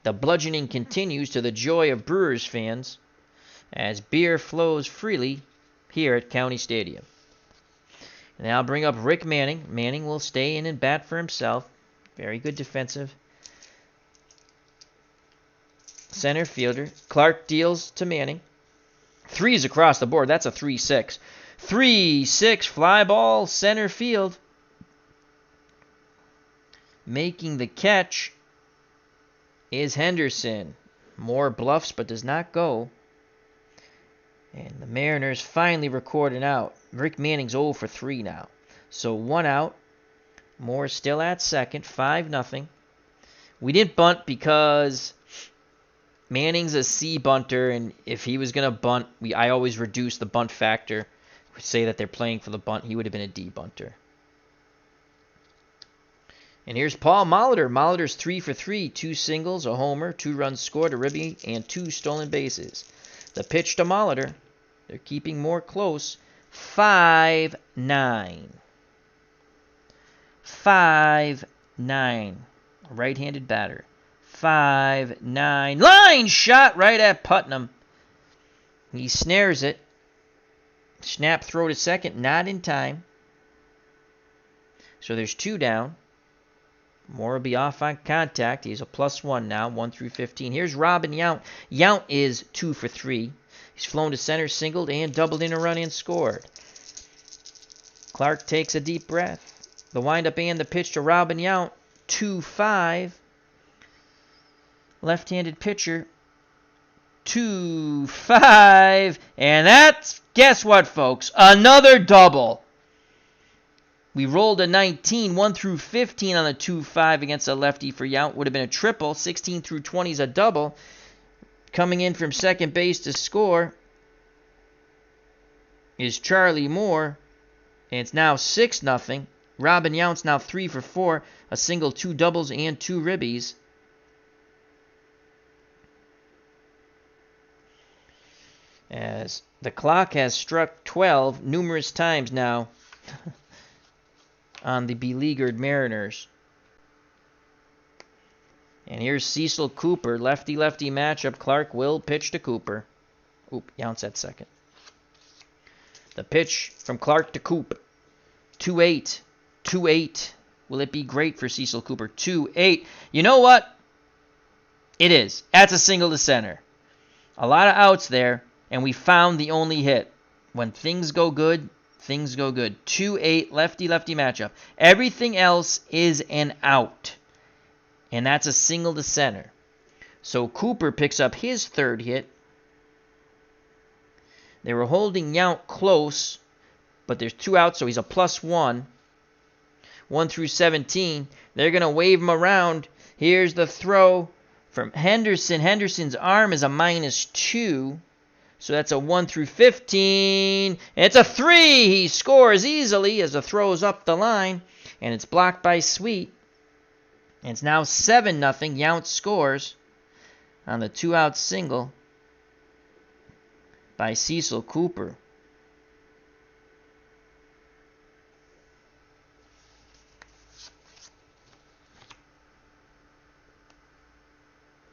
Speaker 1: The bludgeoning continues to the joy of Brewers fans as beer flows freely here at County Stadium. And now I'll bring up Rick Manning. Manning will stay in and bat for himself. Very good defensive center fielder. Clark deals to Manning. 3s across the board. That's a 3-6. 3-6 fly ball center field. Making the catch is Henderson. Moore bluffs but does not go. And the Mariners finally record an out. Rick Manning's 0 for 3 now. So 1 out. Moore still at second. 5-0. We didn't bunt because Manning's a C bunter, and if he was going to bunt, I always reduce the bunt factor. We say that they're playing for the bunt. He would have been a D bunter. And here's Paul Molitor. Molitor's 3 for 3, 2 singles, a homer, 2 runs scored, a ribby, and 2 stolen bases. The pitch to Molitor. They're keeping Moore close. 5-9. 5-9. Right-handed batter. 5-9. Line shot right at Putnam. He snares it. Snap throw to second. Not in time. So there's 2 down. Moore will be off on contact. He's a +1 now, 1 through 15. Here's Robin Yount. Yount is 2 for 3. He's flown to center, singled, and doubled in a run and scored. Clark takes a deep breath. The windup and the pitch to Robin Yount. 2-5. Left-handed pitcher. 2-5. And that's, guess what, folks? Another double. We rolled a 19, 1 through 15 on the 2-5 against a lefty for Yount. Would have been a triple. 16 through 20 is a double. Coming in from second base to score is Charlie Moore. And it's now 6-0. Robin Yount's now 3 for 4. A single, 2 doubles, and 2 ribbies. As the clock has struck 12 numerous times now on the beleaguered Mariners. And here's Cecil Cooper. Lefty-lefty matchup. Clark will pitch to Cooper. Oop, Yount's at second. The pitch from Clark to Coop. 2-8. 2-8. Will it be great for Cecil Cooper? 2-8. You know what? It is. That's a single to center. A lot of outs there, and we found the only hit. When things go good, things go good. 2-8, lefty-lefty matchup. Everything else is an out. And that's a single to center. So Cooper picks up his third hit. They were holding Yount close, but there's 2 outs, so he's a +1. 1 through 17. They're going to wave him around. Here's the throw from Henderson. Henderson's arm is a -2. So that's a 1 through 15. And it's a 3. He scores easily as the throw's up the line. And it's blocked by Sweet. And it's now 7-0. Yount scores on the 2-out single by Cecil Cooper.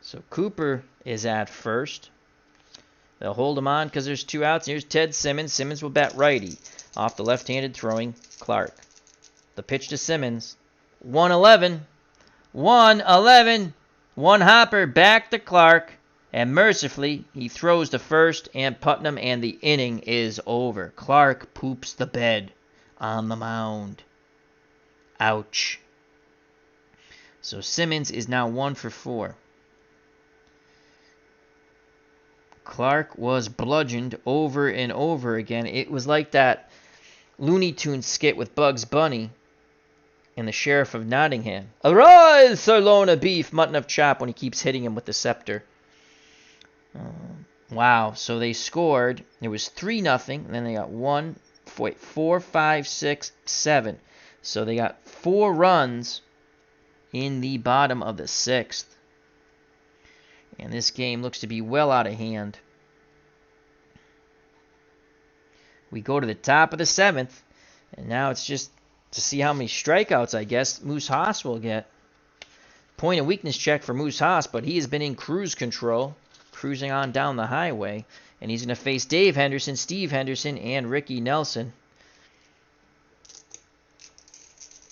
Speaker 1: So Cooper is at first. They'll hold him on because there's 2 outs. Here's Ted Simmons. Simmons will bat righty off the left-handed throwing Clark. The pitch to Simmons. 1-11. 1-11. One hopper back to Clark. And mercifully, he throws to first and Putnam, and the inning is over. Clark poops the bed on the mound. Ouch. So Simmons is now 1 for 4. Clark was bludgeoned over and over again. It was like that Looney Tunes skit with Bugs Bunny and the Sheriff of Nottingham. Arise, Sirloin beef, mutton of chop, when he keeps hitting him with the scepter. Wow, so they scored. It was 3-0, and then they got 4, 5, 6, 7. So they got 4 runs in the bottom of the 6th. And this game looks to be well out of hand. We go to the top of the 7th. And now it's just to see how many strikeouts, I guess, Moose Haas will get. Point of weakness check for Moose Haas, but he has been in cruise control, cruising on down the highway. And he's going to face Dave Henderson, Steve Henderson, and Ricky Nelson.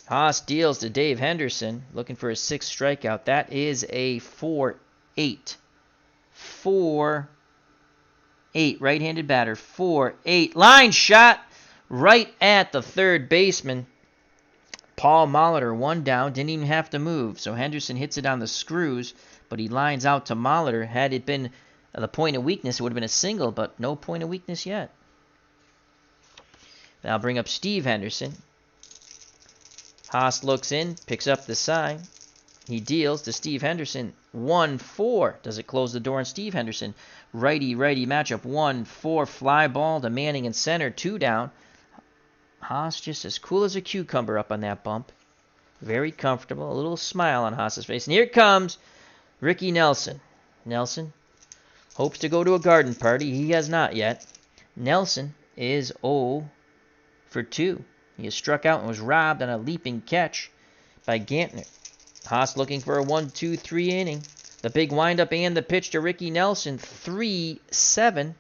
Speaker 1: Haas deals to Dave Henderson, looking for his 6th strikeout. That is a 4-8. 4-8. Right-handed batter. 4-8. Line shot right at the third baseman. Paul Molitor, 1 down. Didn't even have to move. So Henderson hits it on the screws, but he lines out to Molitor. Had it been the point of weakness, it would have been a single, but no point of weakness yet. Now bring up Steve Henderson. Haas looks in, picks up the sign. He deals to Steve Henderson. 1-4. Does it close the door on Steve Henderson? Righty-righty matchup. 1-4. Fly ball to Manning in center. 2 down. Haas just as cool as a cucumber up on that bump. Very comfortable. A little smile on Haas's face. And here comes Ricky Nelson. Nelson hopes to go to a garden party. He has not yet. Nelson is 0 for 2. He has struck out and was robbed on a leaping catch by Gantner. Haas looking for a 1-2-3 inning. The big windup and the pitch to Ricky Nelson. 3-7.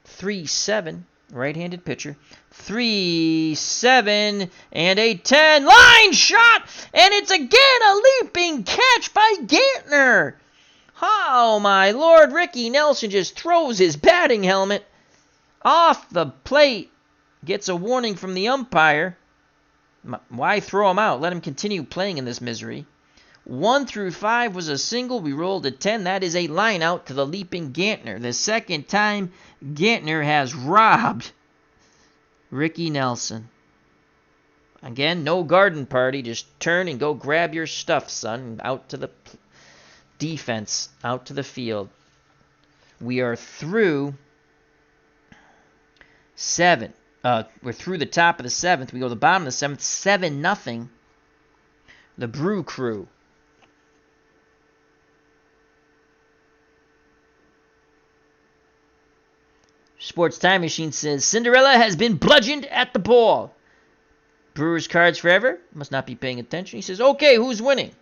Speaker 1: 3-7. Right-handed pitcher. 3-7. And a 10. Line shot! And it's again a leaping catch by Gantner. Oh, my Lord. Ricky Nelson just throws his batting helmet off the plate. Gets a warning from the umpire. Why throw him out? Let him continue playing in this misery. 1 through 5 was a single. We rolled a 10. That is a line out to the leaping Gantner. The second time Gantner has robbed Ricky Nelson. Again, no garden party. Just turn and go grab your stuff, son. Out to the defense. Out to the field. We are through 7. We're through the top of the 7th. We go to the bottom of the 7th. 7-0. The Brew Crew. Sports Time Machine says, Cinderella has been bludgeoned at the ball. Brewers cards forever. Must not be paying attention. He says, okay, who's winning?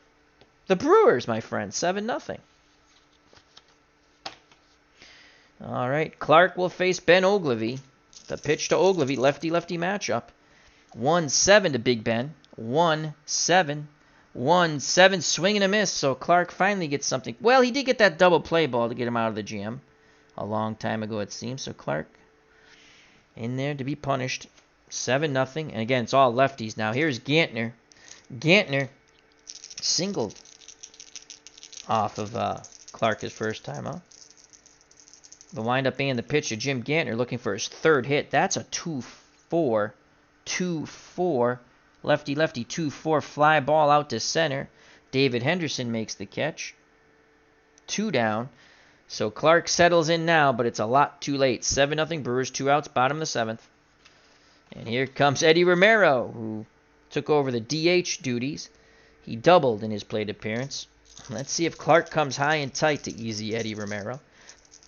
Speaker 1: The Brewers, my friend. 7-0. All right. Clark will face Ben Ogilvy. The pitch to Ogilvy, lefty-lefty matchup. 1-7 to Big Ben. 1-7. 1-7, swing and a miss. So Clark finally gets something. Well, he did get that double play ball to get him out of the jam. A long time ago, it seems. So Clark in there to be punished. 7-0. And again, it's all lefties now. Here's Gantner. Gantner singled off of Clark his first time up. The windup and the pitch to Jim Gantner looking for his third hit. That's a 2-4. 2-4. Lefty, lefty, 2-4. Fly ball out to center. David Henderson makes the catch. 2 down. So Clark settles in now, but it's a lot too late. 7-0 Brewers, 2 outs, bottom of the 7th. And here comes Eddie Romero, who took over the DH duties. He doubled in his plate appearance. Let's see if Clark comes high and tight to easy Eddie Romero.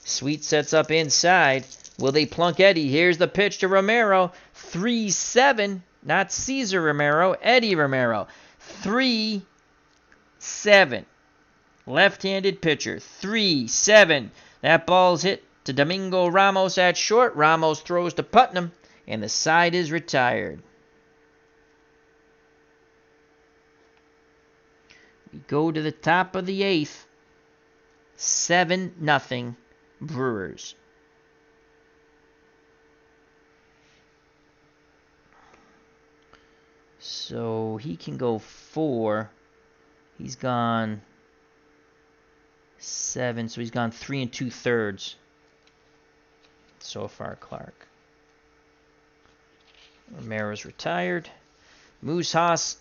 Speaker 1: Sweet sets up inside. Will they plunk Eddie? Here's the pitch to Romero. 3-7. Not Cesar Romero, Eddie Romero. 3-7. Left-handed pitcher. 3-7. That ball's hit to Domingo Ramos at short. Ramos throws to Putnam, and the side is retired. We go to the top of the 8th. 7-0 Brewers. So he can go 4. He's gone 7, so he's gone 3 2/3 so far, Clark. Romero's retired. Moose Haas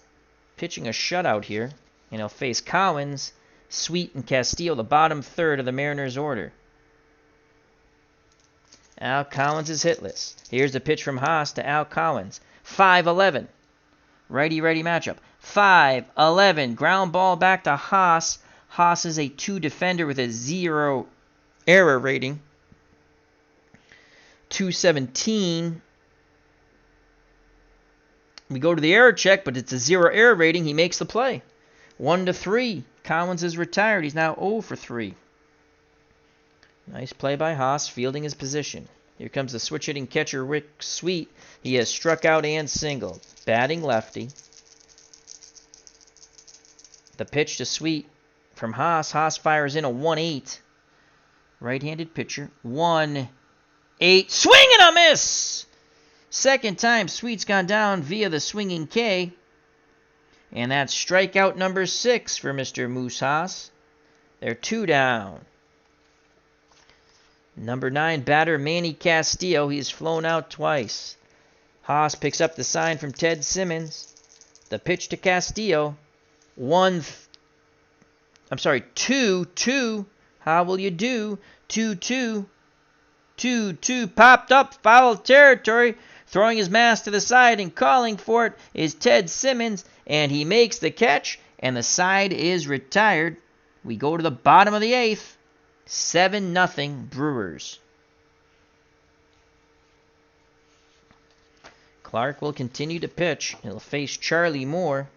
Speaker 1: pitching a shutout here, and he'll face Collins, Sweet, and Castillo, the bottom third of the Mariners' order. Al Collins is hitless. Here's the pitch from Haas to Al Collins. 5-11. Righty-righty matchup. 5-11. Ground ball back to Haas. Haas is a 2 defender with a 0 error rating. 217. We go to the error check, but it's a 0 error rating. He makes the play. 1-3. Collins is retired. He's now 0 for 3. Nice play by Haas, fielding his position. Here comes the switch-hitting catcher, Rick Sweet. He has struck out and singled. Batting lefty. The pitch to Sweet from Haas. Haas fires in a 1-8. Right-handed pitcher. 1-8. Swing and a miss! Second time Sweet's gone down via the swinging K. And that's strikeout number 6 for Mr. Moose Haas. They're 2 down. Number 9 batter Manny Castillo. He's flown out twice. Haas picks up the sign from Ted Simmons. The pitch to Castillo. 2-2. How will you do? 2-2. 2-2. Popped up. Foul territory. Throwing his mask to the side and calling for it is Ted Simmons. And he makes the catch. And the side is retired. We go to the bottom of the 8th. 7-0 Brewers. Clark will continue to pitch. He'll face Charlie Moore.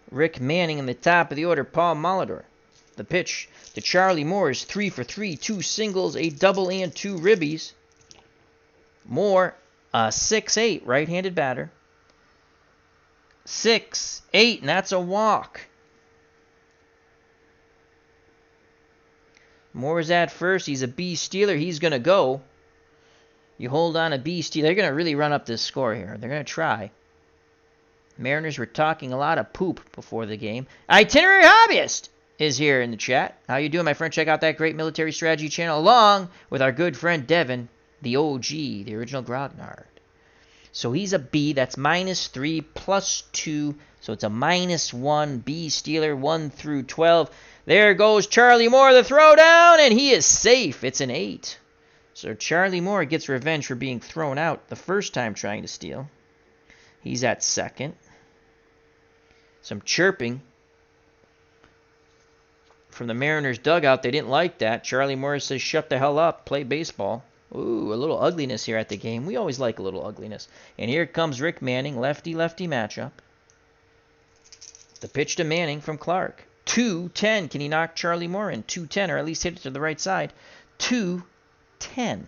Speaker 1: Rick Manning in the top of the order, Paul Molitor. The pitch to Charlie Moore is 3 for 3, 2 singles, a double, and 2 ribbies. Moore, a 6-8 right-handed batter. 6-8, and that's a walk. Moore's at first. He's a B stealer. He's going to go. You hold on a B stealer. They're going to really run up this score here. They're going to try. Mariners were talking a lot of poop before the game. Itinerary Hobbyist is here in the chat. How you doing, my friend? Check out that great military strategy channel along with our good friend Devin, the OG, the original Grognard. So he's a B. That's -3 +2. So it's a -1 B stealer 1 through 12. There goes Charlie Moore, the throwdown, and he is safe. It's an 8. So Charlie Moore gets revenge for being thrown out the first time trying to steal. He's at second. Some chirping from the Mariners dugout. They didn't like that. Charlie Moore says, shut the hell up, play baseball. Ooh, a little ugliness here at the game. We always like a little ugliness. And here comes Rick Manning, lefty-lefty matchup. The pitch to Manning from Clark. 2-10. Can he knock Charlie Moore in? 2-10, or at least hit it to the right side. 2-10.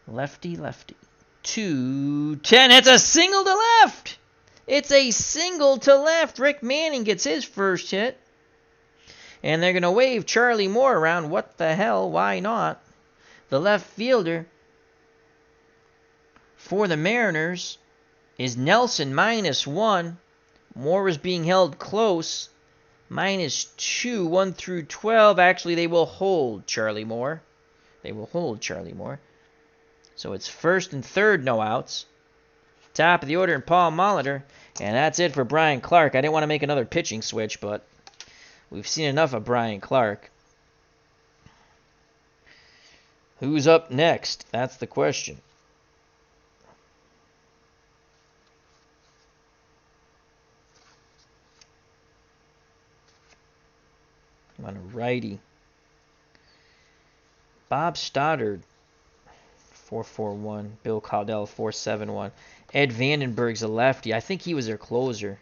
Speaker 1: Lefty-lefty. 2-10. It's a single to left. It's a single to left. Rick Manning gets his first hit. And they're going to wave Charlie Moore around. What the hell? Why not? The left fielder for the Mariners is Nelson -1. Moore was being held close -2, 1 through 12. Actually, they will hold Charlie Moore. They will hold Charlie Moore. So it's first and third, no outs. Top of the order, and Paul Molitor. And that's it for Brian Clark. I didn't want to make another pitching switch, but we've seen enough of Brian Clark. Who's up next? That's the question. I'm on a righty. Bob Stoddard, 4.41. Bill Caudill, 4.71. Ed Vandenberg's a lefty. I think he was their closer.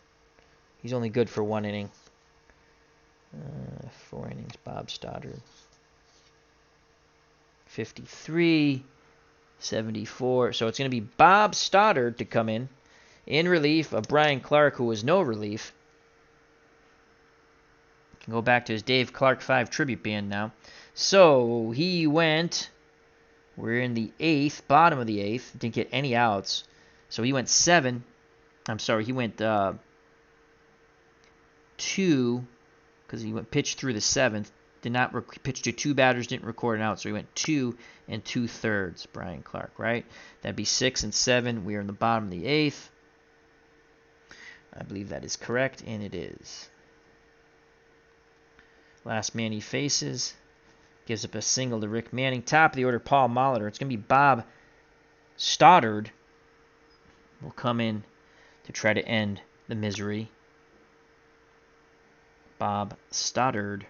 Speaker 1: He's only good for 1 inning. 4 innings, Bob Stoddard. 53, 74. So it's going to be Bob Stoddard to come in relief of Brian Clark, who was no relief. Can go back to his Dave Clark 5 tribute band now. So he went, we're in the 8th, bottom of the 8th, didn't get any outs. So he went 7. I'm sorry, he went 2, because he went pitched through the 7th. Did not pitch to 2 batters, didn't record an out. So he went 2 2/3, Brian Clark, right? That'd be 6 and 7. We are in the bottom of the 8th. I believe that is correct, and it is. Last man he faces. Gives up a single to Rick Manning. Top of the order, Paul Molitor. It's going to be Bob Stoddard. Will come in to try to end the misery. Bob Stoddard.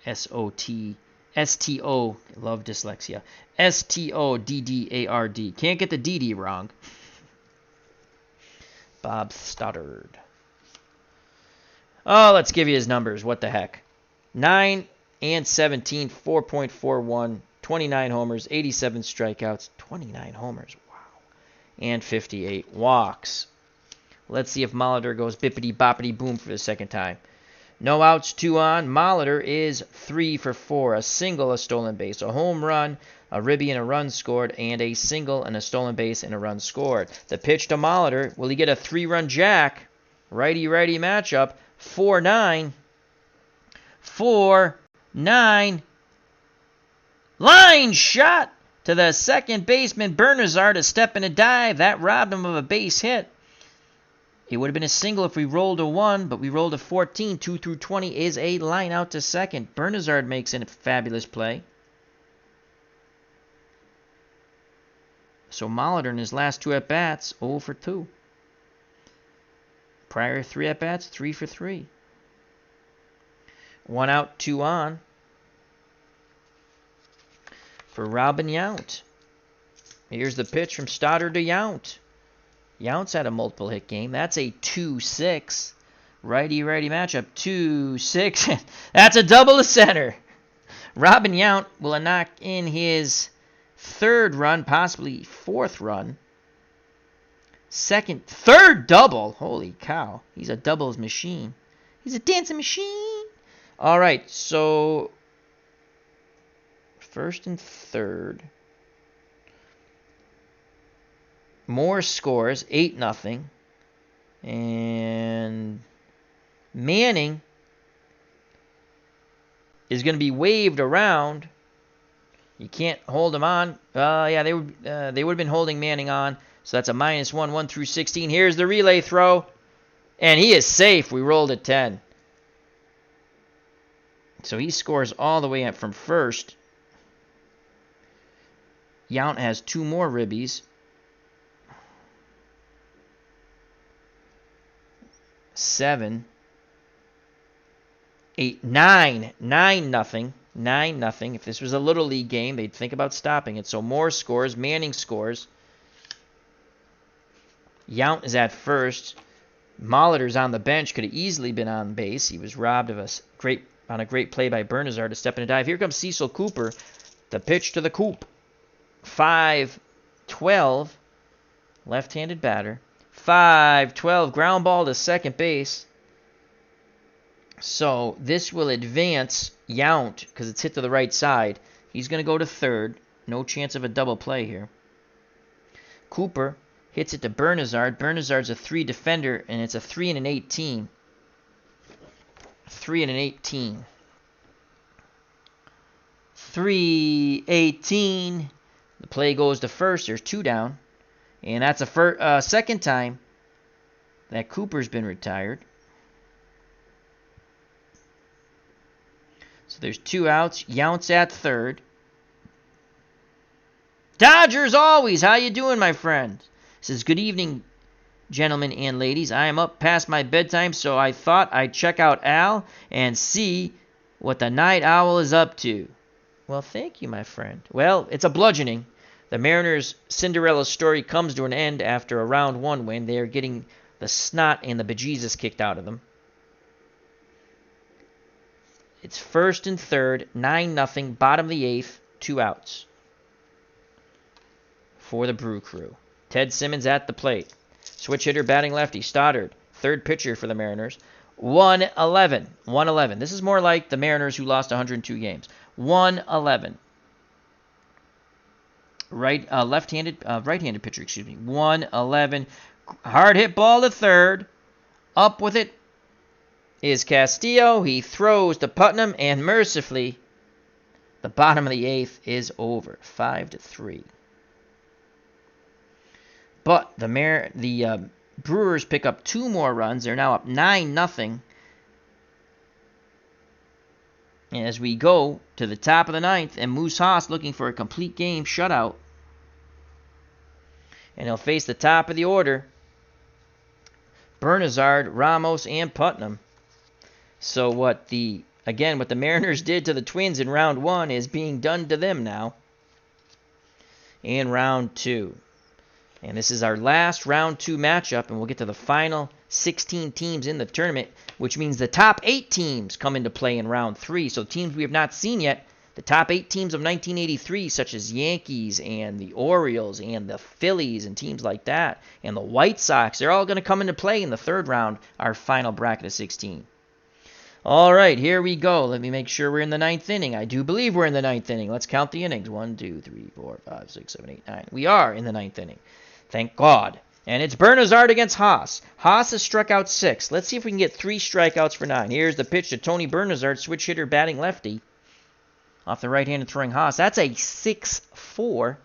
Speaker 1: S-O-T-S-T-O. Love dyslexia. S-T-O-D-D-A-R-D. Can't get the D-D wrong. Bob Stoddard. Oh, let's give you his numbers. What the heck. 9 and 17, 4.41, 29 homers, 87 strikeouts, 29 homers, wow, and 58 walks. Let's see if Molitor goes bippity-boppity-boom for the second time. No outs, 2 on. Molitor is 3 for 4, a single, a stolen base, a home run, a ribby and a run scored, and a single and a stolen base and a run scored. The pitch to Molitor, will he get a 3-run jack? Righty-righty matchup, 4-9. 4-9. Line shot to the second baseman, Bernazard, a step and a dive. That robbed him of a base hit. It would have been a single if we rolled a 1, but we rolled a 14. 2 through 20 is a line out to second. Bernazard makes a fabulous play. So Molitor in his last 2 at-bats, 0 for 2. Prior 3 at-bats, 3 for 3. 1 out, 2 on for Robin Yount. Here's the pitch from Stoddard to Yount. Yount's had a multiple hit game. That's a 2-6. Righty-righty matchup. 2-6. That's a double to center. Robin Yount will knock in his 3rd run, possibly 4th run. 3rd double. Holy cow. He's a doubles machine. He's a dancing machine. All right, so 1st and 3rd. Moore scores 8-0. And Manning is going to be waved around. You can't hold him on. Yeah, they would have been holding Manning on. So that's a -1, 1 through 16. Here's the relay throw. And he is safe. We rolled a 10. So he scores all the way up from first. Yount has 2 more ribbies. 7, 8, 9. 9-0. 9-0. If this was a Little League game, they'd think about stopping it. So Moore scores. Manning scores. Yount is at first. Molitor's on the bench. Could have easily been on base. He was robbed of a great play by Bernazard to step in and dive. Here comes Cecil Cooper. The pitch to the Coop. 5-12. Left-handed batter. 5-12. Ground ball to second base. So this will advance Yount because it's hit to the right side. He's going to go to 3rd. No chance of a double play here. Cooper hits it to Bernazard. Bernazard's a 3 defender, and it's a 3 and an 8 team. 3 and an 18. 3-18. The play goes to first. There's 2 down. And that's a second time that Cooper's been retired. So there's 2 outs. Younts at third. Dodgers always. How you doing, my friend? Says, good evening, gentlemen and ladies. I am up past my bedtime, so I thought I'd check out Al and see what the night owl is up to. Well, thank you, my friend. Well, it's a bludgeoning. The Mariners' Cinderella story comes to an end after a round 1 win. They are getting the snot and the bejesus kicked out of them. It's first and third, 9-0, bottom of the 8th, 2 outs for the Brew Crew. Ted Simmons at the plate. Switch hitter batting lefty, Stoddard. Third pitcher for the Mariners. 1-11. 1-11. This is more like the Mariners who lost 102 games. 1-11. Right-handed pitcher, 1-11. Hard hit ball to third. Up with it is Castillo. He throws to Putnam, and mercifully, the bottom of the 8th is over. 5-3. But the Brewers pick up 2 more runs. They're now up 9-0. As we go to the top of the 9th, and Moose Haas looking for a complete game shutout. And he'll face the top of the order. Bernazard, Ramos, and Putnam. So what the Mariners did to the Twins in round 1 is being done to them now in round 2. And this is our last round 2 matchup, and we'll get to the final 16 teams in the tournament, which means the top 8 teams come into play in round 3. So teams we have not seen yet, the top 8 teams of 1983, such as Yankees and the Orioles and the Phillies and teams like that, and the White Sox, they're all going to come into play in the third round, our final bracket of 16. All right, here we go. Let me make sure we're in the 9th inning. I do believe we're in the 9th inning. Let's count the innings. 1, 2, 3, 4, 5, 6, 7, 8, 9. We are in the 9th inning. Thank God. And it's Bernazard against Haas. Haas has struck out 6. Let's see if we can get 3 strikeouts for 9. Here's the pitch to Tony Bernazard, switch hitter batting lefty. Off the right-handed throwing Haas. That's a 6-4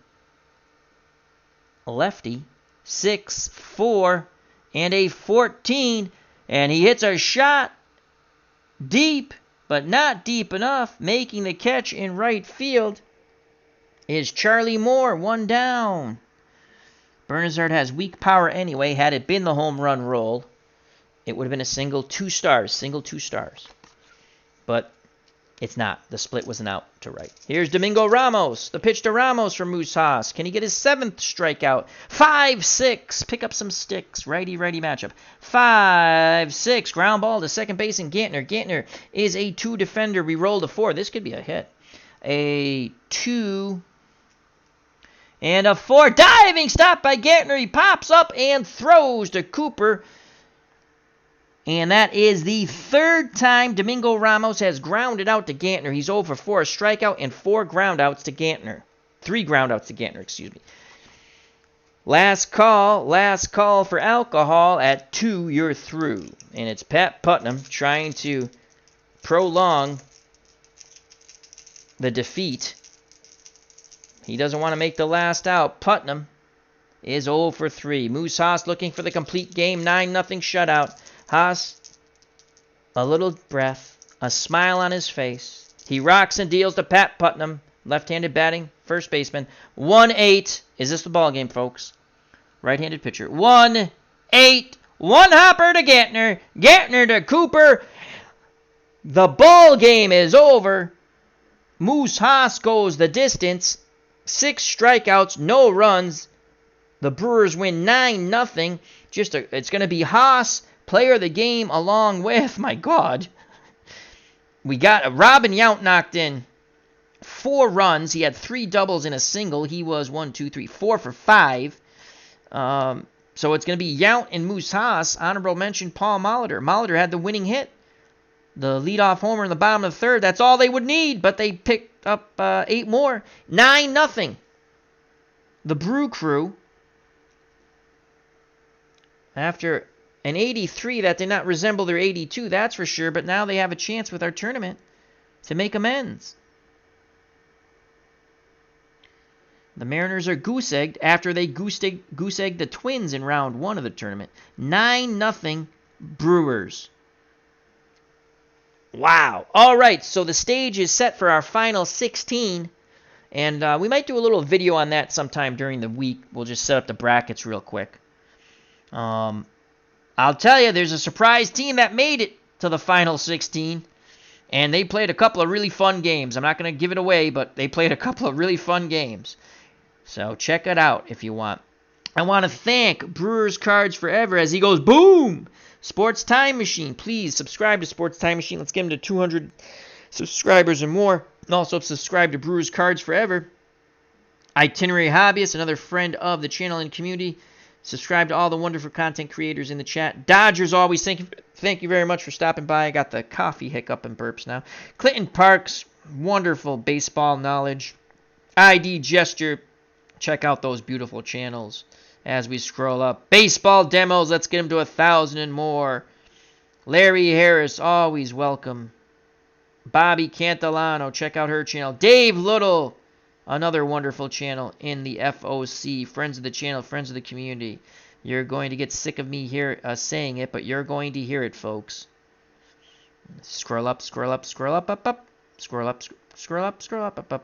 Speaker 1: lefty. 6-4 and a 14. And he hits a shot deep, but not deep enough. Making the catch in right field is Charlie Moore. 1 down. Bernazard has weak power anyway. Had it been the home run roll, it would have been a single 2 stars. But it's not. The split was an out to right. Here's Domingo Ramos. The pitch to Ramos from Moose Haas. Can he get his 7th strikeout? 5-6. Pick up some sticks. Righty-righty matchup. 5-6. Ground ball to second base and Gantner. Gantner is a 2 defender. We rolled a 4. This could be a hit. A 2... and a 4. Diving stop by Gantner. He pops up and throws to Cooper. And that is the 3rd time Domingo Ramos has grounded out to Gantner. He's 0 for 4, a strikeout, and 4 groundouts to Gantner. 3 groundouts to Gantner, excuse me. Last call for alcohol. At 2, you're through. And it's Pat Putnam trying to prolong the defeat. He doesn't want to make the last out. Putnam is 0 for 3. Moose Haas looking for the complete game. 9-0 shutout. Haas, a little breath, a smile on his face. He rocks and deals to Pat Putnam. Left-handed batting, first baseman. 1-8. Is this the ball game, folks? Right-handed pitcher. 1-8. 1 hopper to Gantner. Gantner to Cooper. The ball game is over. Moose Haas goes the distance. 6 strikeouts, no runs. The Brewers win 9-0. It's going to be Haas, player of the game, along with, my God, we got Robin Yount knocked in 4 runs. He had 3 doubles and a single. He was 4 for 5. So it's going to be Yount and Moose Haas. Honorable mention, Paul Molitor. Molitor had the winning hit. The leadoff homer in the bottom of the 3rd. That's all they would need, but they picked up 8 more. 9-0. The Brew Crew, after An 83 that did not resemble their 82, that's for sure, but now they have a chance with our tournament to make amends. The Mariners are goose-egged after they goose-egged the Twins in round 1 of the tournament. 9-0 Brewers. Wow. All right, so the stage is set for our final 16, and we might do a little video on that sometime during the week. We'll just set up the brackets real quick. I'll tell you, there's a surprise team that made it to the final 16, and they played a couple of really fun games. I'm not going to give it away, but they played a couple of really fun games. So check it out if you want. I want to thank Brewers Cards Forever as he goes boom. Sports Time Machine. Please subscribe to Sports Time Machine. Let's get him to 200 subscribers and more. And also subscribe to Brewers Cards Forever. Itinerary Hobbyist, another friend of the channel and community. Subscribe to all the wonderful content creators in the chat. Dodgers always, thank you very much for stopping by. I got the coffee hiccup and burps now. Clinton Parks, wonderful baseball knowledge. ID Gesture. Check out those beautiful channels as we scroll up. Baseball demos, let's get them to 1,000 and more. Larry Harris, always welcome. Bobby Cantilano, check out her channel. Dave Little, another wonderful channel in the FOC. Friends of the channel, friends of the community. You're going to get sick of me here saying it, but you're going to hear it, folks. Scroll up, scroll up, scroll up, up, up. Scroll up, scroll up, scroll up, up, up.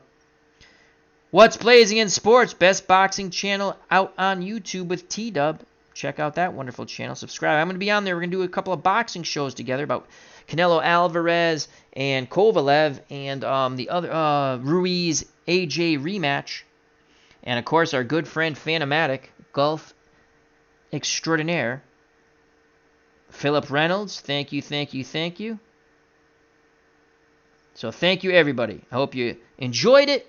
Speaker 1: What's Blazing in Sports, best boxing channel out on YouTube with T-Dub. Check out that wonderful channel. Subscribe. I'm going to be on there. We're going to do a couple of boxing shows together about Canelo Alvarez and Kovalev and the other Ruiz AJ rematch. And, of course, our good friend Strat-O-Matic, golf extraordinaire. Philip Reynolds, thank you, thank you, thank you. So thank you, everybody. I hope you enjoyed it.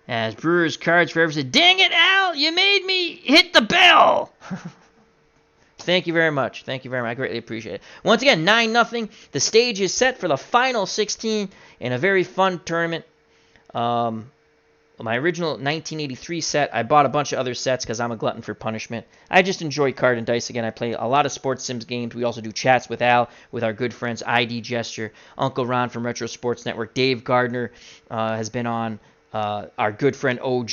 Speaker 1: As Brewers Cards Forever said, dang it, Al, you made me hit the bell. Thank you very much. Thank you very much. I greatly appreciate it. Once again, 9-0. The stage is set for the final 16 in a very fun tournament. My original 1983 set, I bought a bunch of other sets because I'm a glutton for punishment. I just enjoy Card&Dice again. I play a lot of Sports Sims games. We also do chats with Al, with our good friends ID Gesture, Uncle Ron from Retro Sports Network, Dave Gardner has been on. Our good friend OG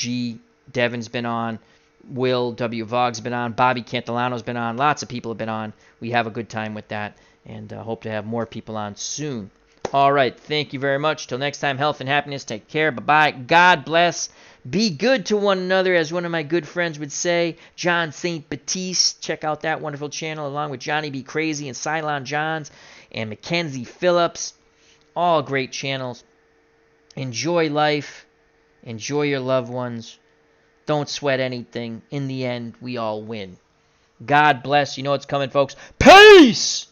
Speaker 1: Devin's been on. Will W. Vogg's been on. Bobby Cantilano's been on. Lots of people have been on. We have a good time with that, and hope to have more people on soon. All right. Thank you very much. Till next time, health and happiness. Take care. Bye-bye. God bless. Be good to one another, as one of my good friends would say. John St. Baptiste. Check out that wonderful channel, along with Johnny B. Crazy and Cylon Johns and Mackenzie Phillips. All great channels. Enjoy life. Enjoy your loved ones. Don't sweat anything. In the end, we all win. God bless. You know what's coming, folks. Peace!